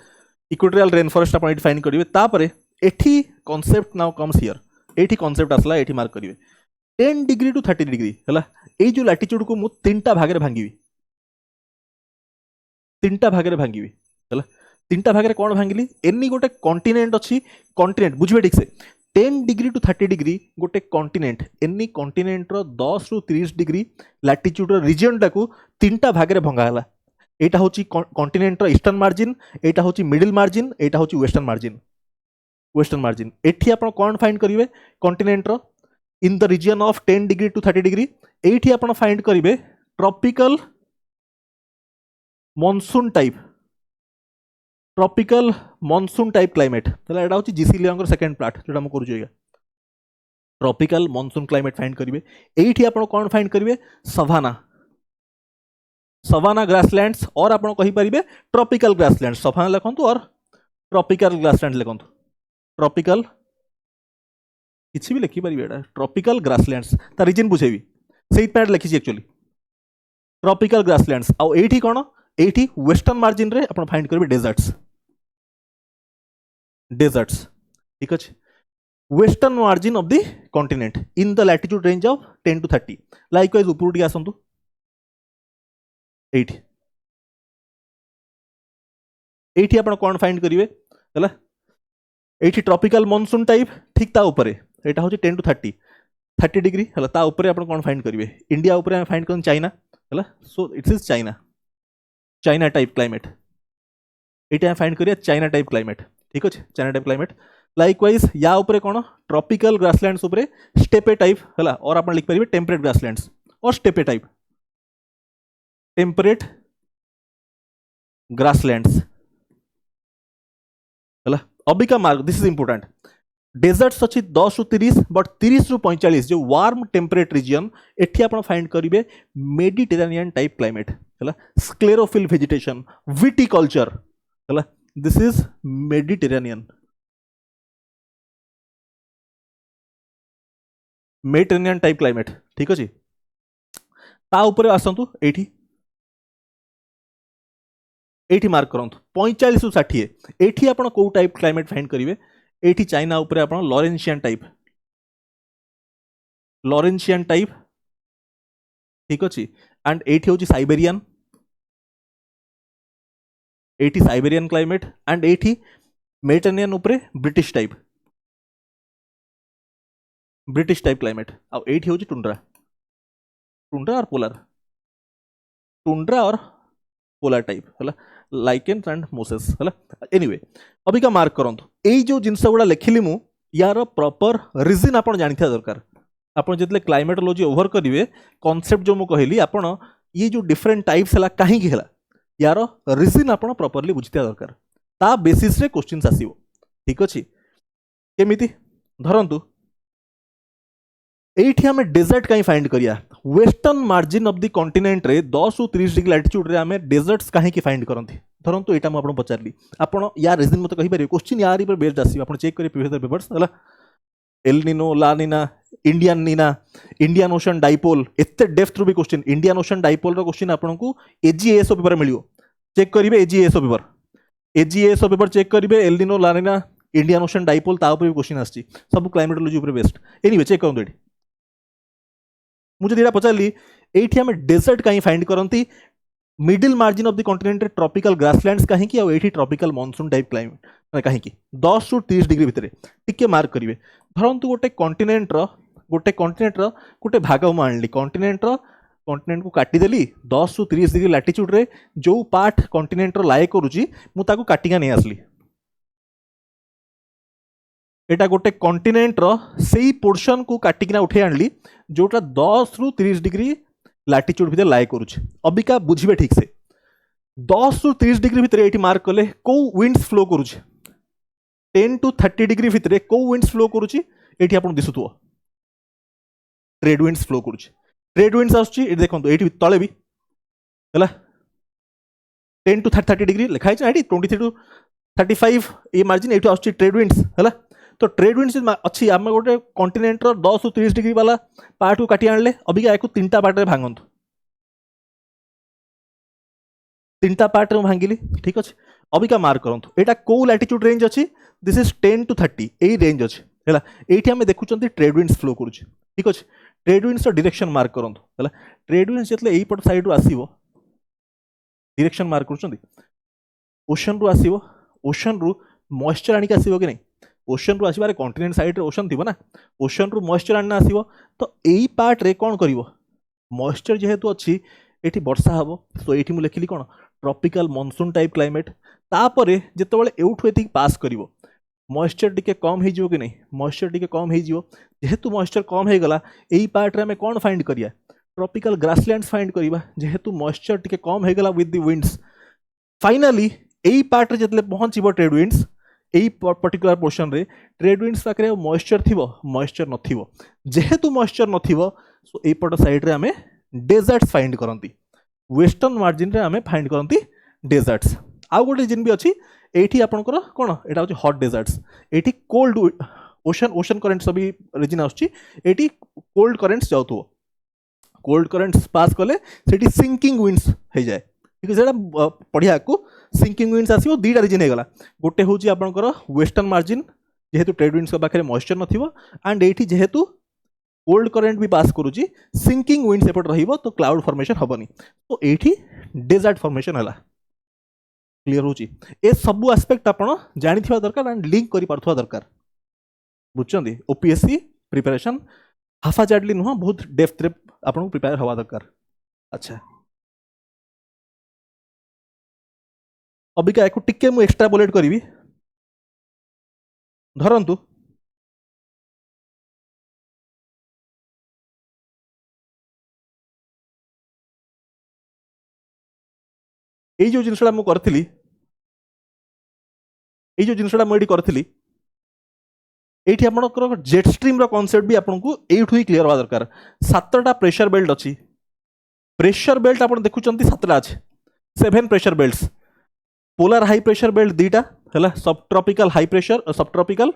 इक्वेटोरियल रेन फॉरेस्ट आप फाइंड करेंगे तापर एठी कॉन्सेप्ट नाउ कम्स हियर एठी कॉन्सेप्ट आसला एठी मार्क करेंगे 10 डिग्री टू 30 डिग्री है ये जो लैटिट्यूड को मुझे 3टा भाग भांगी 3टा भाग भांगी है 3टा भाग कौन भांगिली एनी गोटे कॉन्टिनेंट अच्छी कॉन्टिनेंट बुझे ठीक से 10 डिग्री टू 30 डिग्री गोटे कॉन्टिनेंट एनी कॉन्टिनेंट रो 10 रु 30 डिग्री लैटिट्यूड रीजन टाकू तीनटा भाग में भंगाला एटा होची कॉन्टिनेंट रो ईस्टर्न मार्जिन एटा होची मिडिल मार्जिन एटा होची वेस्टर्न मार्जिन एठी आपण कोन फाइंड करिवे कॉन्टिनेंट रो in the region of 10 degree to 30 degree एठी आपण फाइंड करिवे ट्रॉपिकल मॉनसून टाइप क्लाइमेट तला एटा होची जीसी लियांगर सेकंड पार्ट जोटा हम करू जोइगा ट्रॉपिकल मॉनसून क्लाइमेट फाइंड करिवे एठी आपण कोन फाइंड करिवे सवाना ग्रासलैंड्स और आपण कहि परिबे ट्रॉपिकल ग्रासलैंड्स सवाना लिखंतु और ट्रॉपिकल ग्रासलैंड लिखंतु ट्रॉपिकल किछि भी लिखि परिबे एटा ट्रॉपिकल ग्रासलैंड्स ता रीजन बुझेबी सेही पैड लिखि छी एक्चुअली ट्रॉपिकल ग्रासलैंड्स आ एठी कोन एठी वेस्टर्न मार्जिन रे आपण फाइंड करबे डेजर्ट्स ठीक अछि western margin of the continent in the latitude range of 10 to 30 likewise ऊपर आसंतु एठी आपण कोन फाइंड करिवे हला एठी ट्रॉपिकल मॉनसून टाइप ठीक ता ऊपर एटा होची 10 टू 30 डिग्री हला ता ऊपर आपण कोन फाइंड करिवे इंडिया ऊपर फाइंड करन चाइना हला so it is China type climate Etah find करिया चाइना टाइप क्लाइमेट ठीक अछि चाइना टाइप क्लाइमेट लाइकवाइज या ऊपर कोन ट्रॉपिकल ग्रासलैंड्स ऊपर स्टेपे टाइप हला और आपण लिख परिवे टेम्परेट ग्रासलैंड्स और स्टेपे टाइप टेम्परेट ग्रासलैंड्स हला अबिका mark this is important deserts अच्छी 10 रु 30 बट 30 रु 45 जो वार्म टेम्परेट रीजन एठी आपण फाइंड करिवे मेडिटेरेनियन टाइप क्लाइमेट हला स्क्लेरोफिल वेजिटेशन विटिकल्चर हला this is Mediterranean type climate ठीक अछि ता ऊपर आसंतु एठी मार्क करंतु 45 रु 60 एठी आपण को टाइप क्लाइमेट फाइंड करिवे एठी चाइना ऊपर आपण लॉरेंशियन टाइप ठीक अछि एंड एठी होची साइबेरियन क्लाइमेट एंड एठी मेडिटेरेनियन ऊपर ब्रिटिश टाइप क्लाइमेट आ एठी होची टुंड्रा और पोलर टाइप हला लाइकेन्स एंड मोसेस हला एनीवे अभी का मार्क करंतु एई जो जिंस गुडा लेखिली मु यार प्रॉपर रीजन आपण जानिथा दरकार आपण जेतले क्लाइमेटोलॉजी ओवर करिवे कांसेप्ट जो मु कहली आपण ये जो डिफरेंट टाइप्स हला काहे की हला यार रीजन आपण प्रॉपर्ली बुझिता दरकार ता बेसिस रे क्वेश्चंस आसीबो ठीक अछि केमिति धरंतु एठी हमें डेजर्ट कहीं फाइंड करिया western margin of the continent रे 10 रु 30 डिग्री लैटिट्यूड रे हमें डेजर्ट्स कहीं की फाइंड करंती धरंतु एटा म आपण पचारली आपण या रीजन मते कहि परिबे क्वेश्चन यार ऊपर बेस्ड आसी आपण चेक करी प्रीवियस पेपर्स हला एल निनो ला निना इंडियन ओशन डाइपोल एते डेप्थ रू भी क्वेश्चन इंडियन ओशन डाइपोल रो क्वेश्चन आपण को एजीएसओ पेपर मिलियो चेक करिवे एजीएसओ पेपर चेक करिवे एल निनो ला निना इंडियन ओशन डाइपोल ता ऊपर भी क्वेश्चन आसी सब क्लाइमेटोलॉजी ऊपर बेस्ड एनीवे चेक करंतु एठी मुझे दिरा पचारली एठी हमें डेजर्ट कहीं फाइंड करंती middle margin of the continent tropical grasslands कहीं की एठी ट्रॉपिकल मॉनसून टाइप क्लाइमेट कहीं की 10 रु 30 डिग्री भितरे टिके मार्क करिवे धरंतु गोटे कॉन्टिनेंट रो गोटे भाग म आनली कॉन्टिनेंट को काटी देली 10 रु 30 डिग्री लैटिट्यूड रे जो पार्ट कॉन्टिनेंट रो लाए करूची मु ताको काटिगा नै आसली एटा गोटे कॉन्टिनेंट रो सेही पोर्शन को काटिकिना उठे आनली जोटा 10 रु 30 डिग्री लैटिट्यूड भितर लाए करूची अबिका बुझिबे ठीक से 10 रु 30 डिग्री भितर एठी मार्क कले को विंड्स फ्लो करूची 10 टू 30 डिग्री भितर को विंड्स फ्लो करूची एठी आपण दिसुतो ट्रेड विंड्स फ्लो करूची ट्रेड विंड्स आछी एठी देखंतो एठी तळे भी हला 10 टू 30 डिग्री लिखाइ छै एठी 23 टू 35 ए मार्जिन एठी आछी ट्रेड विंड्स हला तो ट्रेड विंड्स अच्छी आम गोटे कॉन्टिनेंट 10 रु 30 डिग्री वाला पार्ट को काटी आनले अबिका एको तीनटा पार्ट रे भांगंतु तीनटा पार्ट रे भांगिली ठीक अछि अबिका मार्क करंतु एटा को लैटिट्यूड रेंज अछि दिस इज 10 टू 30 एई रेंज अछि हला एठी हम देखुचंती ट्रेड विंड्स फ्लो करूछि ठीक अछि ट्रेड विंड्स डायरेक्शन मार्क करंतु हला ट्रेड विंड्स जेतले एई पट साइड रु आसीबो डायरेक्शन मार्क करूचंती ओशन रु आसीबो ओशन रु मॉइस्चर आनी के आसीबो कि नै ओशन रु आसबार कंटिनेंट साइड रे ओशन थी ना ओशन रु मॉइस्चर आना आसीबो तो एई पार्ट रे कोन करिवो मॉइस्चर जेहेतु अच्छी एठी वर्षा हबो तो एठी मु लिखिली कोन ट्रॉपिकल मॉनसून टाइप क्लाइमेट तापरे जेतेबेले एउठु एथि पास करिवो मॉइस्चर टिके कम हे जिवो कि नहीं मॉइस्चर टिके कम हे जिवो जेहेतु मॉइस्चर कम हे गला एई पार्ट रे हमें कोन फाइंड करिया ट्रॉपिकल ग्रासलैंड्स फाइंड करिबा जेहेतु मॉइस्चर टिके कम हे गला with the winds finally AE part रे जेतले पहुंचीबो ट्रेड विंड्स एई पर्टिकुलर पोर्शन रे ट्रेड विंड्स पाखरे मॉइस्चर थिबो मॉइस्चर नथिबो जेहेतु मॉइस्चर नथिबो सो एई पट साइड रे हमें डेजर्ट्स फाइंड करंती वेस्टर्न मार्जिन रे हमें फाइंड करंती डेजर्ट्स आउ गोटे रीजन भी अच्छी एठी आपनकर कोन एटा होची हॉट डेजर्ट्स एठी कोल्ड ओशन करेंट्स भी रीजन आछी एठी कोल्ड करेंट्स जाउतो कोल्ड करेंट्स पास कले सेठी सिंकिंग विंड्स हे जाए ठीक है जेटा पढ़िया को सिंकिंग विंड्स आसीबो दीटा रीजन हे गला गोटे होची आपनकर वेस्टर्न मार्जिन जेहेतु ट्रेड विंड्स पाखरे मॉइस्चर नथिबो एंड एठी जेहेतु कोल्ड करेंट भी पास करूची सिंकिंग विंड्स एपट रहिबो तो क्लाउड फॉर्मेशन हबनी तो एठी डेजर्ट फॉर्मेशन हला क्लियर होची ए सब एस्पेक्ट आपण जानिथिबा दरकार एंड लिंक करि पारथुवा दरकार बुझछंदी ओपीएससी प्रिपरेशन हाफाजाडली नुह बहुत डेप्थ रे आपण प्रिपेयर हवा दरकार अच्छा अबिका एको टिके मु एक्स्ट्रा बुलेट करिवि धरंतु এই যে জিনিসটা মু করছিলি এই যে জিনিসটা মু এটি করছিলি এইটি আপনার जेट स्ट्रीम रो कॉन्सेप्ट भी आपको एठू ही क्लियर हवा दरकार सातटा प्रेशर बेल्ट अच्छी प्रेशर बेल्ट आप देखुं सातटा अच्छे 7 pressure belts polar high pressure belt दीटा है subtropical high pressure subtropical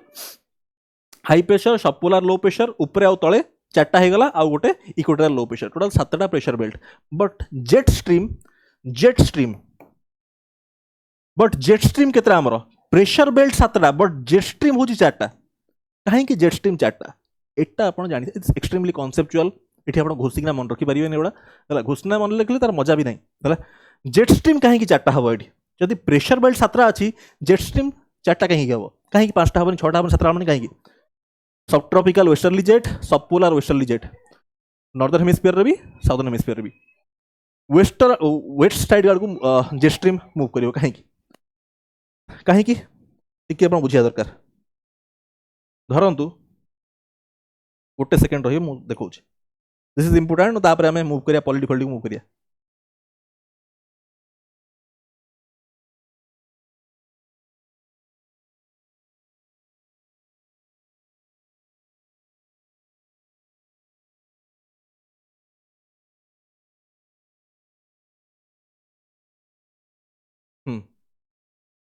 high pressure subpolar low pressure ऊपर आउ तले चार्टा हो गला आउ गोटे इक्वेटोरियल लो प्रेशर टोटल सातटा pressure belt but jet stream केतरा आमर प्रेशर बेल्ट सातटा बट जेट स्ट्रीम होची चार्टा कहीं जेट स्ट्रीम चार्टा एटा आप जानी इट्स एक्सट्रीमली कॉन्सेप्चुअल ये आप घोषिकिना मन रखी पारे एगुड़ा है घोषणा मन रखिले तार मजा भी नहीं है जेट स्ट्रीम कहीं चार्टा हम ये जदि प्रेशर बेल्ट सातटा अच्छी जेट स्ट्रीम चार्टा कहीं हम कहीं 5टा हम 6टा हम 7टा हम कहीं सब ट्रॉपिकल वेस्टर्ली जेट सब polar westerly jet northern hemisphere भी साउदर्न हेमिस्फीयर भी वेस्ट साइड गार्ड को जेट स्ट्रीम मूव करियो कहीं टिके आप बुझिया दरकार धरंतु गोटे सेकेंड रही मुझे देखा दिस इज इंपोर्टेंट तापर आम मूव करिया पॉली डिफॉल्ट मूव करिया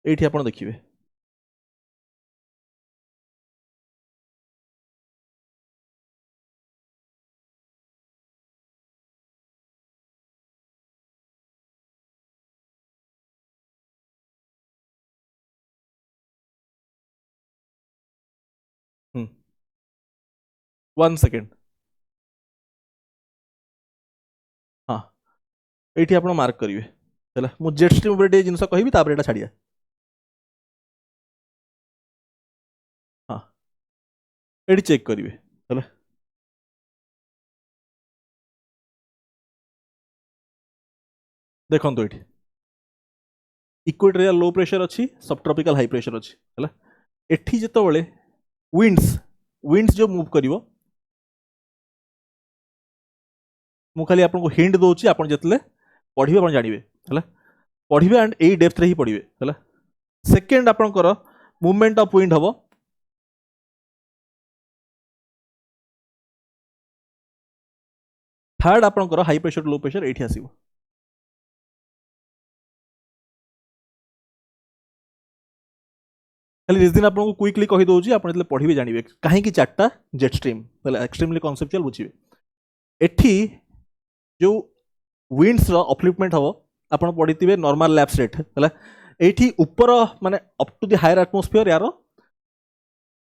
एठी आपण देखिए वन सेकेंड हाँ ये आप मार्क करेंगे है मुझे जेट स्ट्रीम उपर जिन कहि तापर एटा छाड़िया हाँ ये चेक करेंगे है देखो ये इक्वेटोरियल लो प्रेशर अच्छी सब ट्रॉपिकल हाई प्रेशर अच्छी है एठी जेतबेले विंड्स जो मूव करिवो मु खाली आपको हिंट दूसरी आप जितने पढ़े आप जानवे है पढ़े एंड यही डेप्थ रे ही पढ़े है सेकेंड आपंकर मूवमेंट ऑफ विंड हम थर्ड आपंकर हाई प्रेशर लो प्रेशर ये आसो खाली रिजन आपको क्विकली कही दूसरी आप पढ़े जानवे कहीं चार्टा जेट स्ट्रीम एक्सट्रीमली कॉन्सेप्चुअल बुझे एठी जो विंड्स अपलिफ्टमेंट हम आप पढ़ी नॉर्मल लैप्स रेट है ये ऊपर माने up to the higher atmosphere यार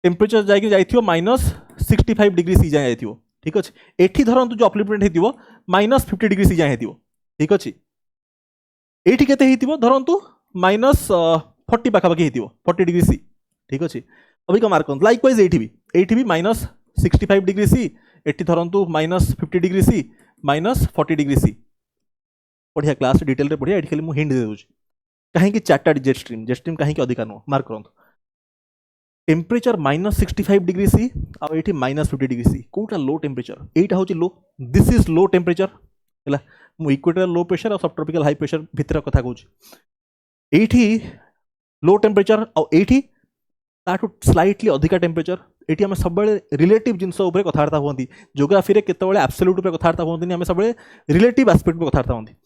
टेम्परेचर जाइए -65 डिग्री सी जाए जाइए ठीक अच्छे एठी धरतु जो अपलिफ्टमेंट हो -50 डिग्री सी जाए ठीक अच्छे ये धरतु -40 पाखापाखि 40 डिग्री सी ठीक अच्छे अभी का मार्क करते लाइकवाइज एटी भी -65 डिग्री सी, एटी धरतु -50 डिग्री सी, -40 डिग्री सी। बढ़िया क्लास डिटेल रे बढ़िया, ये खाली मुझे हिंट दे दूँ कहीं चार्टा जेट स्ट्रीम कहीं अधिका नुह मार्क करूँ। टेम्परेचर -65 डिग्री सी आउ ये -50 डिग्री सी कौटा लो टेम्परेचर, यहाँ हूँ लो, दिस इज लो टेम्परेचर है। मुझे इक्वेटोरियल लो प्रेशर और सब ट्रॉपिकल हाई प्रेशर भितर कथा कहूँ। ये लो टेम्परेचर आउ ताठू स्लाइटली अधिका टेम्परेचर, ये आम सब रिलेटिव जिनस कथबार्ता हमें जोग्राफी में केत एब्सोल्यूट उपर कथबार्ता हमें, आम सब रिलेटिव एस्पेक्ट पर कथबार्ता हमें।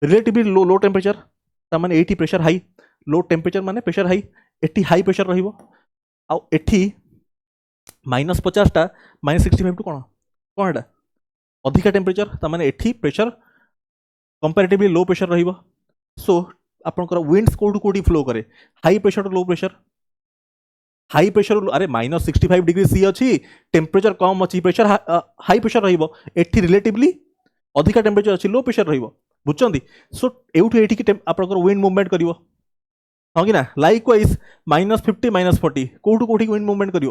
रिलेटिवली लो टेम्परेचर तार ये प्रेशर हाई, लो टेम्परेचर माने प्रेशर हाई, ये हाई प्रेशर रही -50 टा -65 टू कौन कौन है अधिका टेम्परेचर तार ये प्रेशर कंपैरेटिवली लो प्रेशर रही। सो आपंकर विंड्स कौटू कौटी फ्लो करे, high pressure to low pressure, high pressure अरे -65 डिग्री सी अच्छी टेम्परेचर कम अच्छी प्रेशर हाई प्रेशर रही, रिलेटिवली अधिका टेम्परेचर अच्छी लो प्रेशर रही बुझुंट। सो एवठू ये आपंकर विंड मुवमेंट कर हाँ कि ना। लाइकवाइज -50 -40 कौटू कौटी विंड मुवमेंट कर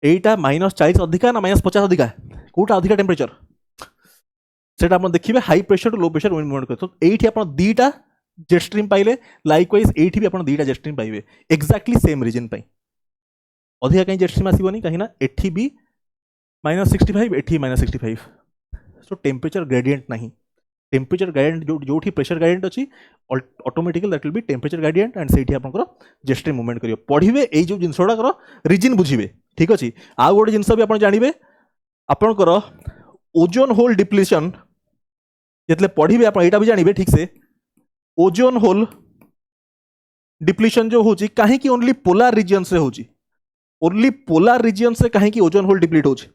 एटा -40 अधिका ना -50 अधिका कौटा अधिका टेम्परेचर से देखिए high pressure to low pressure wind movement कर। तो ये आप दीटा जेट स्ट्रीम पाइले, लाइकवाइज ये भी आप दीटा जेट स्ट्रीम पाइबे एक्जाक्टली सेम रीजन पर। अधिका कहीं जेट स्ट्रीम आसबनी कहीं एठी भी -65 एठी -65। सो टेम्परेचर ग्रेडिएंट नहीं, टेम्परेचर ग्रेडिएंट जो प्रेशर ग्रेडिएंट अच्छी automatically that will be temperature gradient and से आपंकर जेट स्ट्रीम मुवमेंट करियो। पढ़िबे एई जो जिंस गुड़ाकर रीजन बुझिबे ठीक अच्छे। आउ गोटे जिनस भी आप जानवे आपंकर ओजोन होल डिप्लीशन जितने पढ़िबे आप यहाँ भी जानवे ठीक से। ओजोन होल डिप्लीशन जो होची कहीं ओनली पोलार रीजन से होची, ओनली पोलार रीजन से कहीं ओजोन होल डिप्लीट होची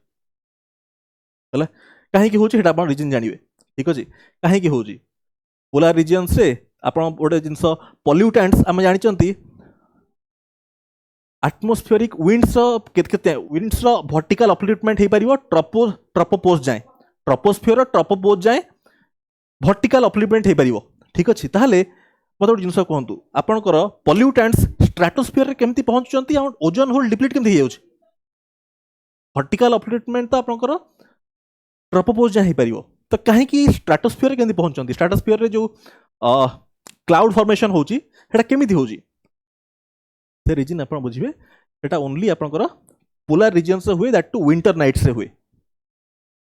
कहीं होची आप रीजन जानवे ठीक अच्छे। कहीं होची पोलार रीजन से आप गोटे जिनस पॉल्यूटेंट्स आम जानते atmospheric winds winds vertical upliftment हो पार ट्रोपोपोज जाए, ट्रोपोस्फियर ट्रोपोपोज जाए वर्टिकल अपलिफ्टमेंट हो पार ठीक अच्छे। ताहले मत गोटे जिनस कहतु आपंकर पॉल्यूटेंट्स स्ट्राटोस्फियर केमती पहुंचुंट ओजोन होल डिप्लीट केमती हो वर्टिकल अपलिफ्टमेंट तो आपंकर ट्रोपोपोज जाए हो पार। तो कहीं स्ट्राटोस्फियर केमती पहुंचुंट, स्ट्राटोस्फियर जो क्लाउड फॉर्मेशन होची सेटा केमिति होची से रीजन आप बुझे सेटा ओनली आपंकर पोलार रीजन से हुए दैट टू विंटर नाइट से हुए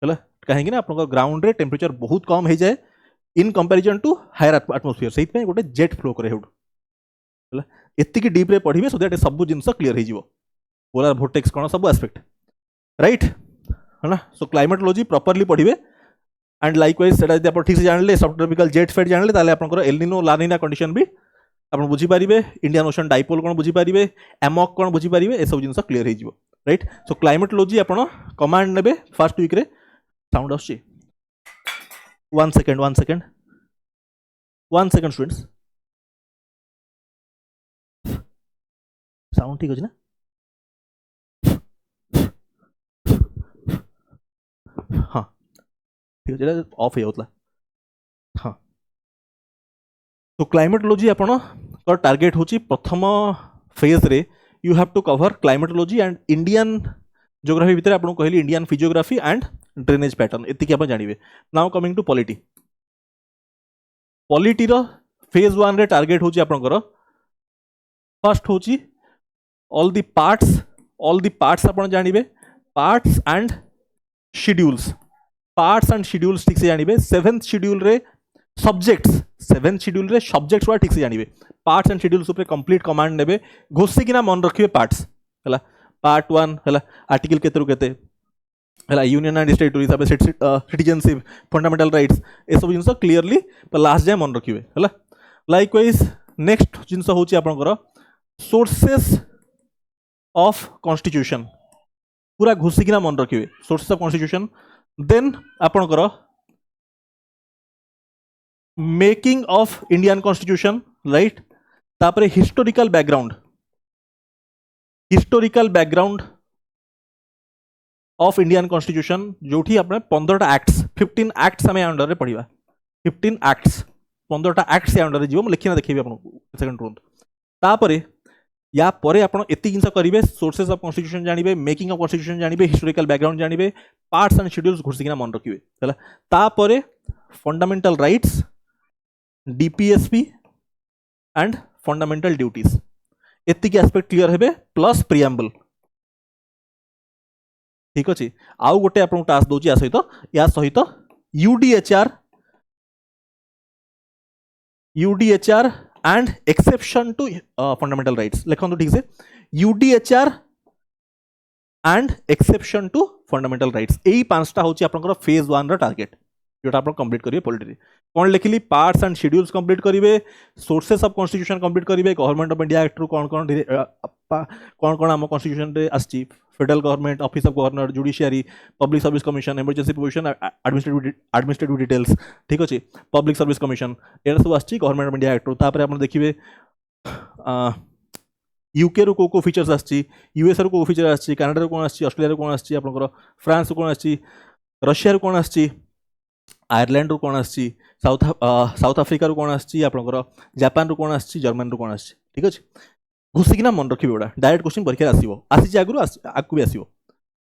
है। कहीं आपंकर ग्राउंड रे टेम्परेचर बहुत कम हो जाए in comparison to higher atmosphere, से गोटे जेट फ्लो करे एतिकी डीप रे पढ़िबे सो दैट सब जिनस क्लियर हो पोलार वोर्टेक्स कौन सब एस्पेक्ट राइट है ना। सो क्लाइमेटोलॉजी प्रॉपर्ली पढ़िबे एंड लाइकवाइज सेटा यदि आप ठीक से जानले सब ट्रॉपिकल जेट फेट जानले ताले आपनकर एल निनो ला निना कंडीशन भी आप बुझी पारिबे, इंडियन ओशन डाइपोल कौन बुझी पारिबे, एमॉक कौन बुझी पारिबे, ए सब जिनस क्लियर हो जिवो राइट। सो क्लाइमेटोलॉजी आपण कमांड नेबे फर्स्ट वीक रे। साउंड आछी 1 सेकंड स्टूडेंट्स साउंड ठीक अछि ना हाँ ठीक है ऑफ हो हाँ। तो क्लाइमेटोलॉजी आपण टार्गेट होची प्रथम फेज रे you have to cover climatology and Indian geography भितर आपको कहली Indian physiography and drainage pattern एतिकी आप जानवे। Now coming to polity, polity रो फेज 1 रे टार्गेट होची आपनकर फर्स्ट होची ऑल द पार्ट्स आपण जानवे, parts and schedules, parts and schedules ठीक से जानवे। 7th शेड्यूल रे सब्जेक्ट्स, 7th शेड्यूल रे सब्जेक्ट्स वाला ठीक से जानवे। पार्ट्स एंड शेड्यूल्स ऊपर कंप्लीट कमांड नेबे घोषिकिना मन रखिए पार्ट्स है। पार्ट 1 है आर्टिकल केते केते है यूनियन एंड टेरिटोरी हिसाब से सिटीजनशिप फंडामेंटल राइट्स ए सब जिनस क्लियरली लास्ट जाए मन रखिए है। लाइकवाइज नेक्स्ट जिनस होची आपनकर सोर्सेस ऑफ कॉन्स्टिट्यूशन पूरा घोषिकिना मन रखिए सोर्सेस ऑफ कॉन्स्टिट्यूशन। देन आपनकर making of Indian constitution right. तापरे historical background of Indian constitution जोठी आपने 15टा एक्ट्स 15 एक्ट्स आम अंडर रे पढ़िबा 15 एक्ट्स 15टा एक्ट्स अंडर रे जीवो लिखिना देखिबे आपन सेकंड रुंद। तापरे या परे आपण एति जिंस करिवे सोर्सेस ऑफ कॉन्स्टिट्यूशन जानिबे मेकिंग ऑफ कॉन्स्टिट्यूशन जानिबे हिस्टोरिकल बैकग्राउंड जानिबे पार्ट्स एंड शेड्यूल्स घुसिकिना मन रखिबे हला ता परे fundamental rights DPSP and fundamental duties एतिक एस्पेक्ट क्लियर हेबे प्लस प्रिएम्बल ठीक अछि आउ गोटे आपन टास्क दोची या सहित UDHR and exception to fundamental rights लिखंतु ठीक से UDHR and exception to fundamental rights एई पांचटा होची आपनकर फेज 1 रो टारगेट जोटा आपन कंप्लीट करिवे पॉलिटी कौन लिखिली पार्ट्स एंड शेड्यूल्स कंप्लीट करिवे सोर्सेस ऑफ कॉन्स्टिट्यूशन कंप्लीट करिवे गवर्नमेंट ऑफ इंडिया एक्ट रू कौन कौन आम कॉन्स्टिट्यूशन रे आछि federal government office of governor judiciary public service commission emergency provision administrative details ठीक अछि पब्लिक सर्विस कमिशन एरा सब आछि गवर्नमेंट ऑफ इंडिया एक्ट रू तापर आपण देखिबे यूके रू को फीचर्स आछि यूएस रू को फीचर आछि कनाडा रू कोन आछि ऑस्ट्रेलिया रू कोन आछि आपनकर फ्रांस रू कोन आछि रशिया रू कोन आछि आयरलैंड रू कोन आछि साउथ अफ्रीका रू कोन आछि आपनकर जापान रू कोन आछि जर्मन रू कोन आछि ठीक अछि घुसिकिना मन रखिबे ओडा डायरेक्ट क्वेश्चन परीक्षा आसीबो आसी आगु आकु भी आसीबो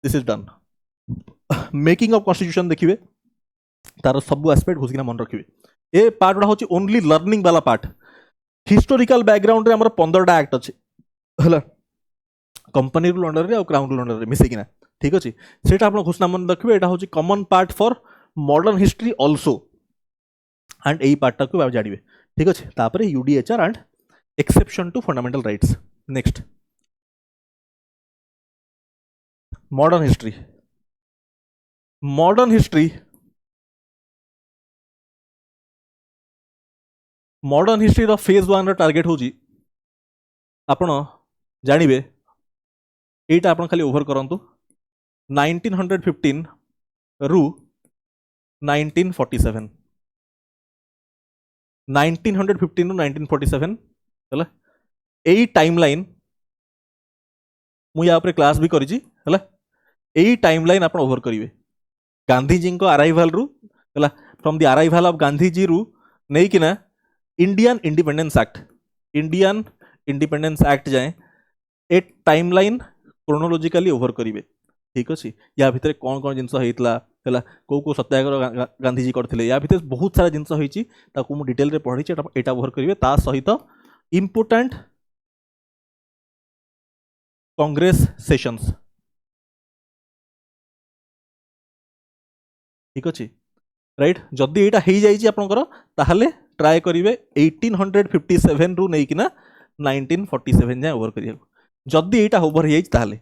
this is done making of constitution देखिबे तार सब एस्पेक्ट घुसिकिना मन रखिबे ए पार्ट ओडा होची ओनली लर्निंग वाला पार्ट हिस्टोरिकल बैकग्राउंड रे हमर 15 टा एक्ट अछि हला कंपनी रूल अंडर रे और क्राउन रूल अंडर रे मिसेकिना ठीक अछि सेटा आपण घोषणा मन रखिबे एटा होची common part for modern history also and एई पार्ट टाकू आप जानिबे ठीक अछि तापरे UDHR and exception to fundamental rights next modern history रो फेज 1 रो टारगेट होची आपण जानिबे एटा आपण खाली ओवर करंतु 1915 रु 1947 1915 टू 1947 हला एई टाइमलाइन मु या ऊपर क्लास भी करिछि हला एई टाइमलाइन आपण ओवर करिवे गांधी जी को अराइवल रु हला from the arrival of Gandhi ji रु नै किना इंडियन इंडिपेंडेंस एक्ट जाए ए टाइमलाइन क्रोनोलॉजिकली ओवर करिवे ठीक अछि या भितर कोन कोन जिंस हेतला हला को सत्याग्रह गांधी जी करथिले या भितर बहुत सारा जिंस होईची ताकू मु डिटेल रे पढिछि एटा ओवर करिवे ता सहित इम्पोर्टेंट कांग्रेस सेशंस ठीक अछि राइट जदि एटा हेई जाईची आपनकर ताहले ट्राई करिवे 1857 रु नै किना 1947 जाय ओवर करिया जदि एटा ओवर हेई जाईची ताहले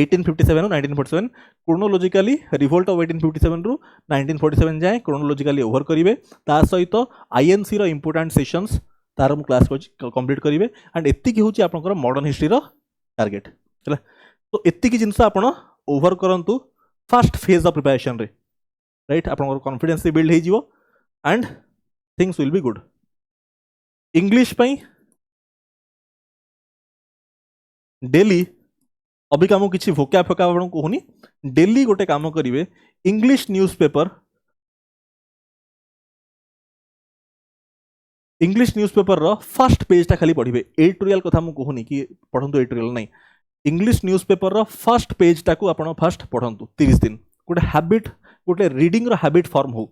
1857 रु 1947 क्रोनोलॉजिकली रिवोल्ट ऑफ 1857 रु 1947 जाय क्रोनोलॉजिकली ओवर करिवे ता सहित आईएनसी रो इम्पोर्टेंट सेशंस तार मु क्लास कंप्लीट करिवे एंड एति की होची आपनकर मॉडर्न हिस्ट्री रो टारगेट हला तो एति की जिंस आपण ओवर करंतु फर्स्ट फेज ऑफ प्रिपरेशन रे राइट आपनकर कॉन्फिडेंस बिल्ड हे जिवो and things will be good English पई डेली अभी काम किसी भोका फोका आपण कहूनी डेली गोटे काम करिवे English newspaper row first page टा खाली पढ़िबे एडिटोरियल कथा मु कहूनी कि पढंतु एडिटोरियल नहीं English newspaper row first page टा को आपण फर्स्ट पढंतु 30 दिन गोटे हैबिट गोटे रीडिंग रो हैबिट फॉर्म हो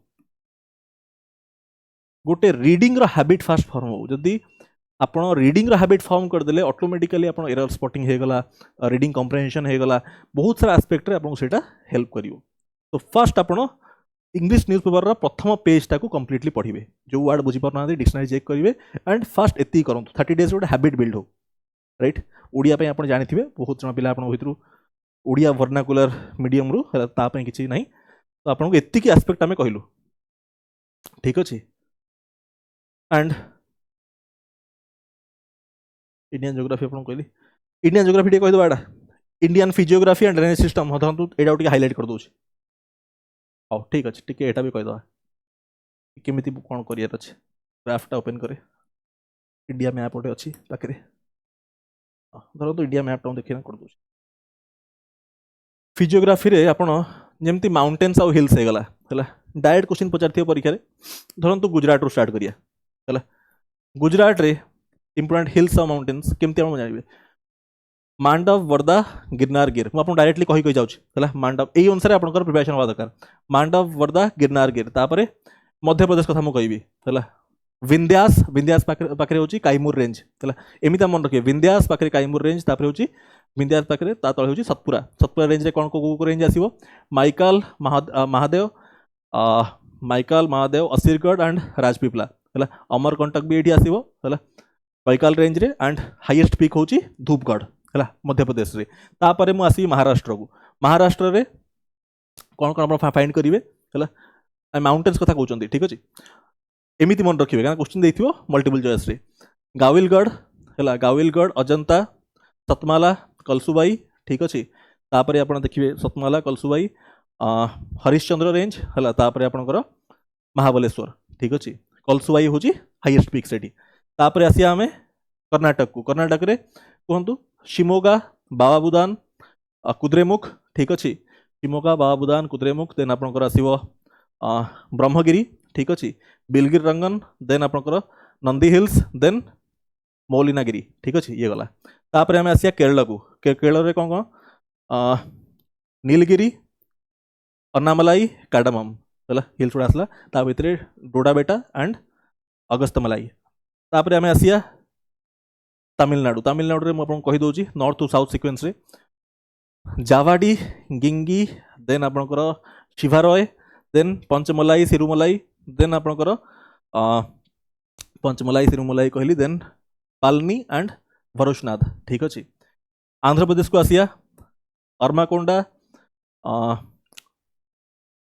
गोटे रीडिंग रो हैबिट फास्ट फॉर्म हो जदी आपण रीडिंग रो हैबिट फॉर्म कर देले ऑटोमेटिकली आपण एरर स्पॉटिंग हे गला रीडिंग कॉम्प्रिहेंशन हे गला बहुत सारा एस्पेक्ट रे आपण सेटा हेल्प करिवो तो फर्स्ट आपण इंग्लिश न्यूज़पेपर रो प्रथम पेज टा को कंप्लीटली पढिबे जो वर्ड बुझी परना डिक्शनरी चेक करिवे एंड फर्स्ट एती करंतु 30 डेज गोटे हैबिट बिल्ड हो राइट ओडिया पे आपण जानिथिबे बहुत जण पिला आपण भितरु ओडिया वर्नाकुलर मीडियम रु ता पे किछि नाही तो आपण को एती की एस्पेक्ट हमें कहलु ठीक अछि एंड इंडियन ज्योग्राफी आपण कहली इंडियन ज्योग्राफी टे कहि दो एडा Indian physiography and drainage system हथंतु एडा टिके हाईलाइट कर दोछि हां ठीक अछि टिके एटा भी कहि दो केमिति कोन करियर अछि ग्राफटा ओपन करे इंडिया मैप ओटे अछि पाकरे धरो तो इंडिया मैप टा देखिना कर दोछि फिजियोग्राफी रे आपण जेमति माउंटेन्स और हिल्स हे गला हला डायरेक्ट क्वेश्चन पचारथियो परीक्षा रे धरंतु गुजरात रो स्टार्ट करिया हला गुजरात रे इंपोर्टेंट हिल्स और माउंटेन्स केमति हम जानिबे मांडव वर्धा गिरनार गिर मुझे डायरेक्टली कही जाऊँ मांडव यही अनुसार आप प्रिपेरेसन हवा दरकार मांडव वर्धा गिरनार गिर तापर मध्य प्रदेश कथा मुझे कहबी विंध्यास विंध्यास पाखे हूँ कैमूर रेंज है एमती मन रखिए विंध्यास पाखे कैमूर रेंज तापर हूँ विंध्यास पाखे तले हूँ सतपुरा सतपुरा रेंज रे कौन को रेंज आसो माइकाल महादेव माइकाल महादेव असीरगढ़ एंड राजपीपला है अमरकंटक भी ये आसो है बैकाल रेंज रे एंड हाईएस्ट पीक हूँ धूपगढ़ है मध्य प्रदेश रे तापर मुझे आसवि महाराष्ट्र को महाराष्ट्र रे कौन कौन आप फाइंड करेंगे है माउंटेन्स कथा कहते ठीक अच्छे एमती मन रखिए क्या क्वेश्चन देखिए मल्टीपल चॉइस रे गाविलगढ़ है गाविलगढ़ अजंता सतमाला कलसुबाई ठीक अच्छे तापर आप देखिए सतमाला कलसुबाई हरिश्चंद्र रेंज है तापर आपणकर महाबलेश्वर ठीक अच्छे कलसुबाई हूँ हाईएस्ट पीक से तापर आसिया आम कर्णाटक को कर्णाटक रे कहतु शिमोगा बाबाबुदान कुद्रेमुख ठीक अच्छे शिमोगा बाबाबुदान कुद्रेमुख देन आपणकर आसो ब्रह्मगिरी ठीक अच्छे बिलगिर रंगन देन आपणकर नंदी हिल्स देन मौलिनागिरी ठीक अच्छे ये गला तापर आम आसिया केरल को केरल रे कौन कौन नीलगिरी अन्नामलाई कार्डामम है हिल्स गुड़ा आसला ता भितर डोडाबेटा एंड अगस्तमलाई तापर आम आसिया तमिलनाडु तमिलनाडु रे मुझे कहीदे नॉर्थ टू साउथ सिक्वेन्स रे जावाडी गिंगी देन आपणकर शिवारय देन पंचमलाई सिरुमलाई देन आपणकर पंचमलाई सिरुमलाई कहली देन पालनी एंड भरोशनाथ ठीक अच्छे आंध्र प्रदेश को आसिया अर्माकोंडा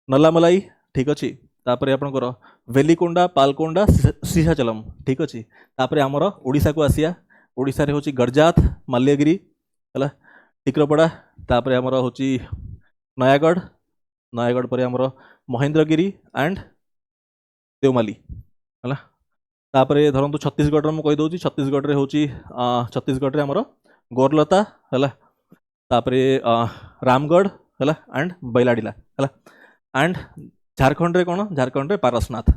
नल्लामलाई ठीक अच्छे तापर आपणकर वेलिकोंडा पालकोंडा शेषाचलम ठीक अच्छे तापर आमर ओडिशा को आसिया ओडिशा रे होची गरजात माल्यगिरी है टिक्रपड़ा तापर आमर होची नयागढ़ नयागढ़ पर आमर महेंद्रगिरी एंड देवमाली है तापर धरतु छत्तीसगढ़ मुझे कहीदे छत्तीसगढ़ रे होची छत्तीसगढ़ रे आमर गोरलता है तापर रामगढ़ है एंड बैलाडिला है एंड झारखंड रे कौन झारखंड रे पारसनाथ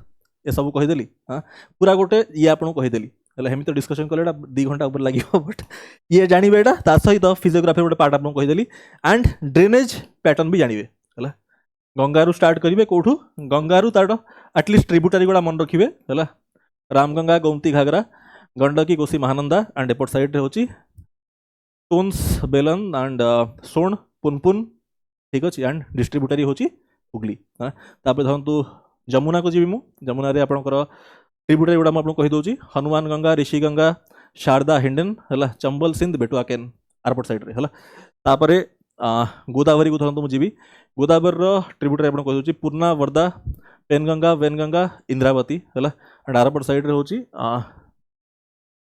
ये सब कहीदेली हाँ पूरा गोटे ये आपको कहीदेली हेमी तो डिस्कशन कले 2 घंटा ऊपर लगे बट ये जानवे यहाँ सहित फिजियोग्राफी गोटे पार्ट आपको कहीदेली एंड ड्रेनेज पैटर्न भी जानवे है गंगारू स्टार्ट करेंगे कौटू गंगारू तार एटलिस्ट ट्रिब्यूटारी गुड़ा मन रखिए है रामगंगा गोमती घाघरा गंडकी कोसी महानंदा एंड एपट साइड रे होची टोन्स बेलन एंड सोन पुनपुन ठीक अच्छे एंड डिस्ट्रीब्यूटरी होची हुगली है तापर धरतु जमुना को जी मु जमुना रे आपणकर ट्रिब्यूटरी गुड़ा मुझे कहीदे हनुमान गंगा ऋषि गंगा शारदा हिंडन है चंबल सिंध बेटुआ केन आरपट साइड रे है तापर गोदावरी को धरतु मुझे गोदावरी ट्रिब्यूटरी आप कहीदे पूर्णा वर्धा पेनगंगा वेनगंगा इंद्रावती है एंड आरपट साइड रे होची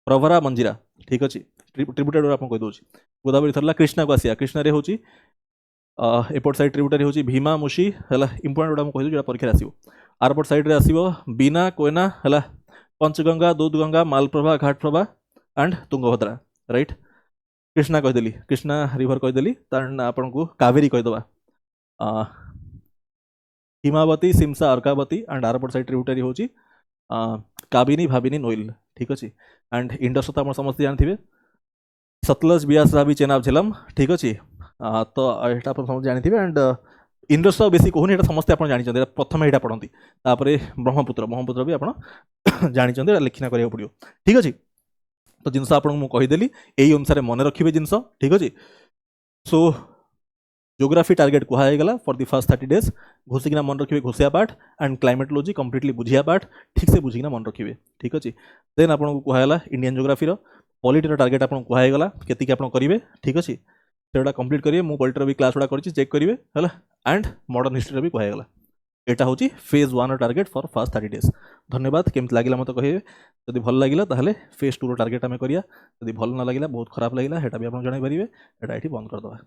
प्रवरा मंजिरा ठीक अच्छे ट्रिब्यूटरी आप कहीदे गोदावरी थरला कृष्णा को आसिया कृष्णा रे होची एपट साइड ट्रिब्यूटरी होची भीमा मुशी है इंपोर्टेंट गुड़ा मुझे कहीदे परीक्षा आसो आरपट साइड रे आसो बीना कोयना है पंचगंगा दूधगंगा मालप्रभा घाटप्रभा एंड तुंगभद्रा राइट कृष्णा कहीदेली कृष्णा रिवर कहीदेली आपन को कावेरी कहीदबा हिमावती सिमसा अर्कावती एंड आरपट साइड ट्रिब्यूटरी होची काबिनी भाबिनी नोइल ठीक अच्छे एंड इंडस तो आप समस्त जानते सतलज बियास रावी चेनाब झेलम ठीक अच्छे तो यहाँ आप समस्त जानते एंड इंडस बेसी कहूनी ये समस्ते आप जानते प्रथम यहाँ पढ़ती ब्रह्मपुत्र ब्रह्मपुत्र भी आप जानते लिखना करा पड़ो ठीक अच्छे तो जिनस आपको कहीदेली यही अनुसार मन रखिए जिनस ठीक अच्छे सो ज्योग्राफी टार्गेट कहगला फॉर द फर्स्ट 30 डेज घोषिकिना मन रखिए घोषिया पार्ट एंड क्लाइमेटोलॉजी कंप्लीटली बुझिया पार्ट ठीक से बुझिकिना मन रखिए ठीक अच्छे देन आपको कहगला इंडियन ज्योग्राफी पॉलिटी टार्गेट आपको कहगला केतिक आप करेंगे ठीक अच्छे से कंप्लीट करेंगे मुझे पॉलिटर भी क्लास गुड़ा कर चेक करेंगे है एंड मॉडर्न हिस्ट्री भी कहगला यहाँ हूँ phase 1 target for first 30 days धन्यवाद केमती लगे मत कहे जब भल लगे ताहले फेज 2 टार्गेट आम करिया जब भल ना लगे बहुत खराब लगे यहाँ भी आप जनई पारे यहाँ बंद करदे।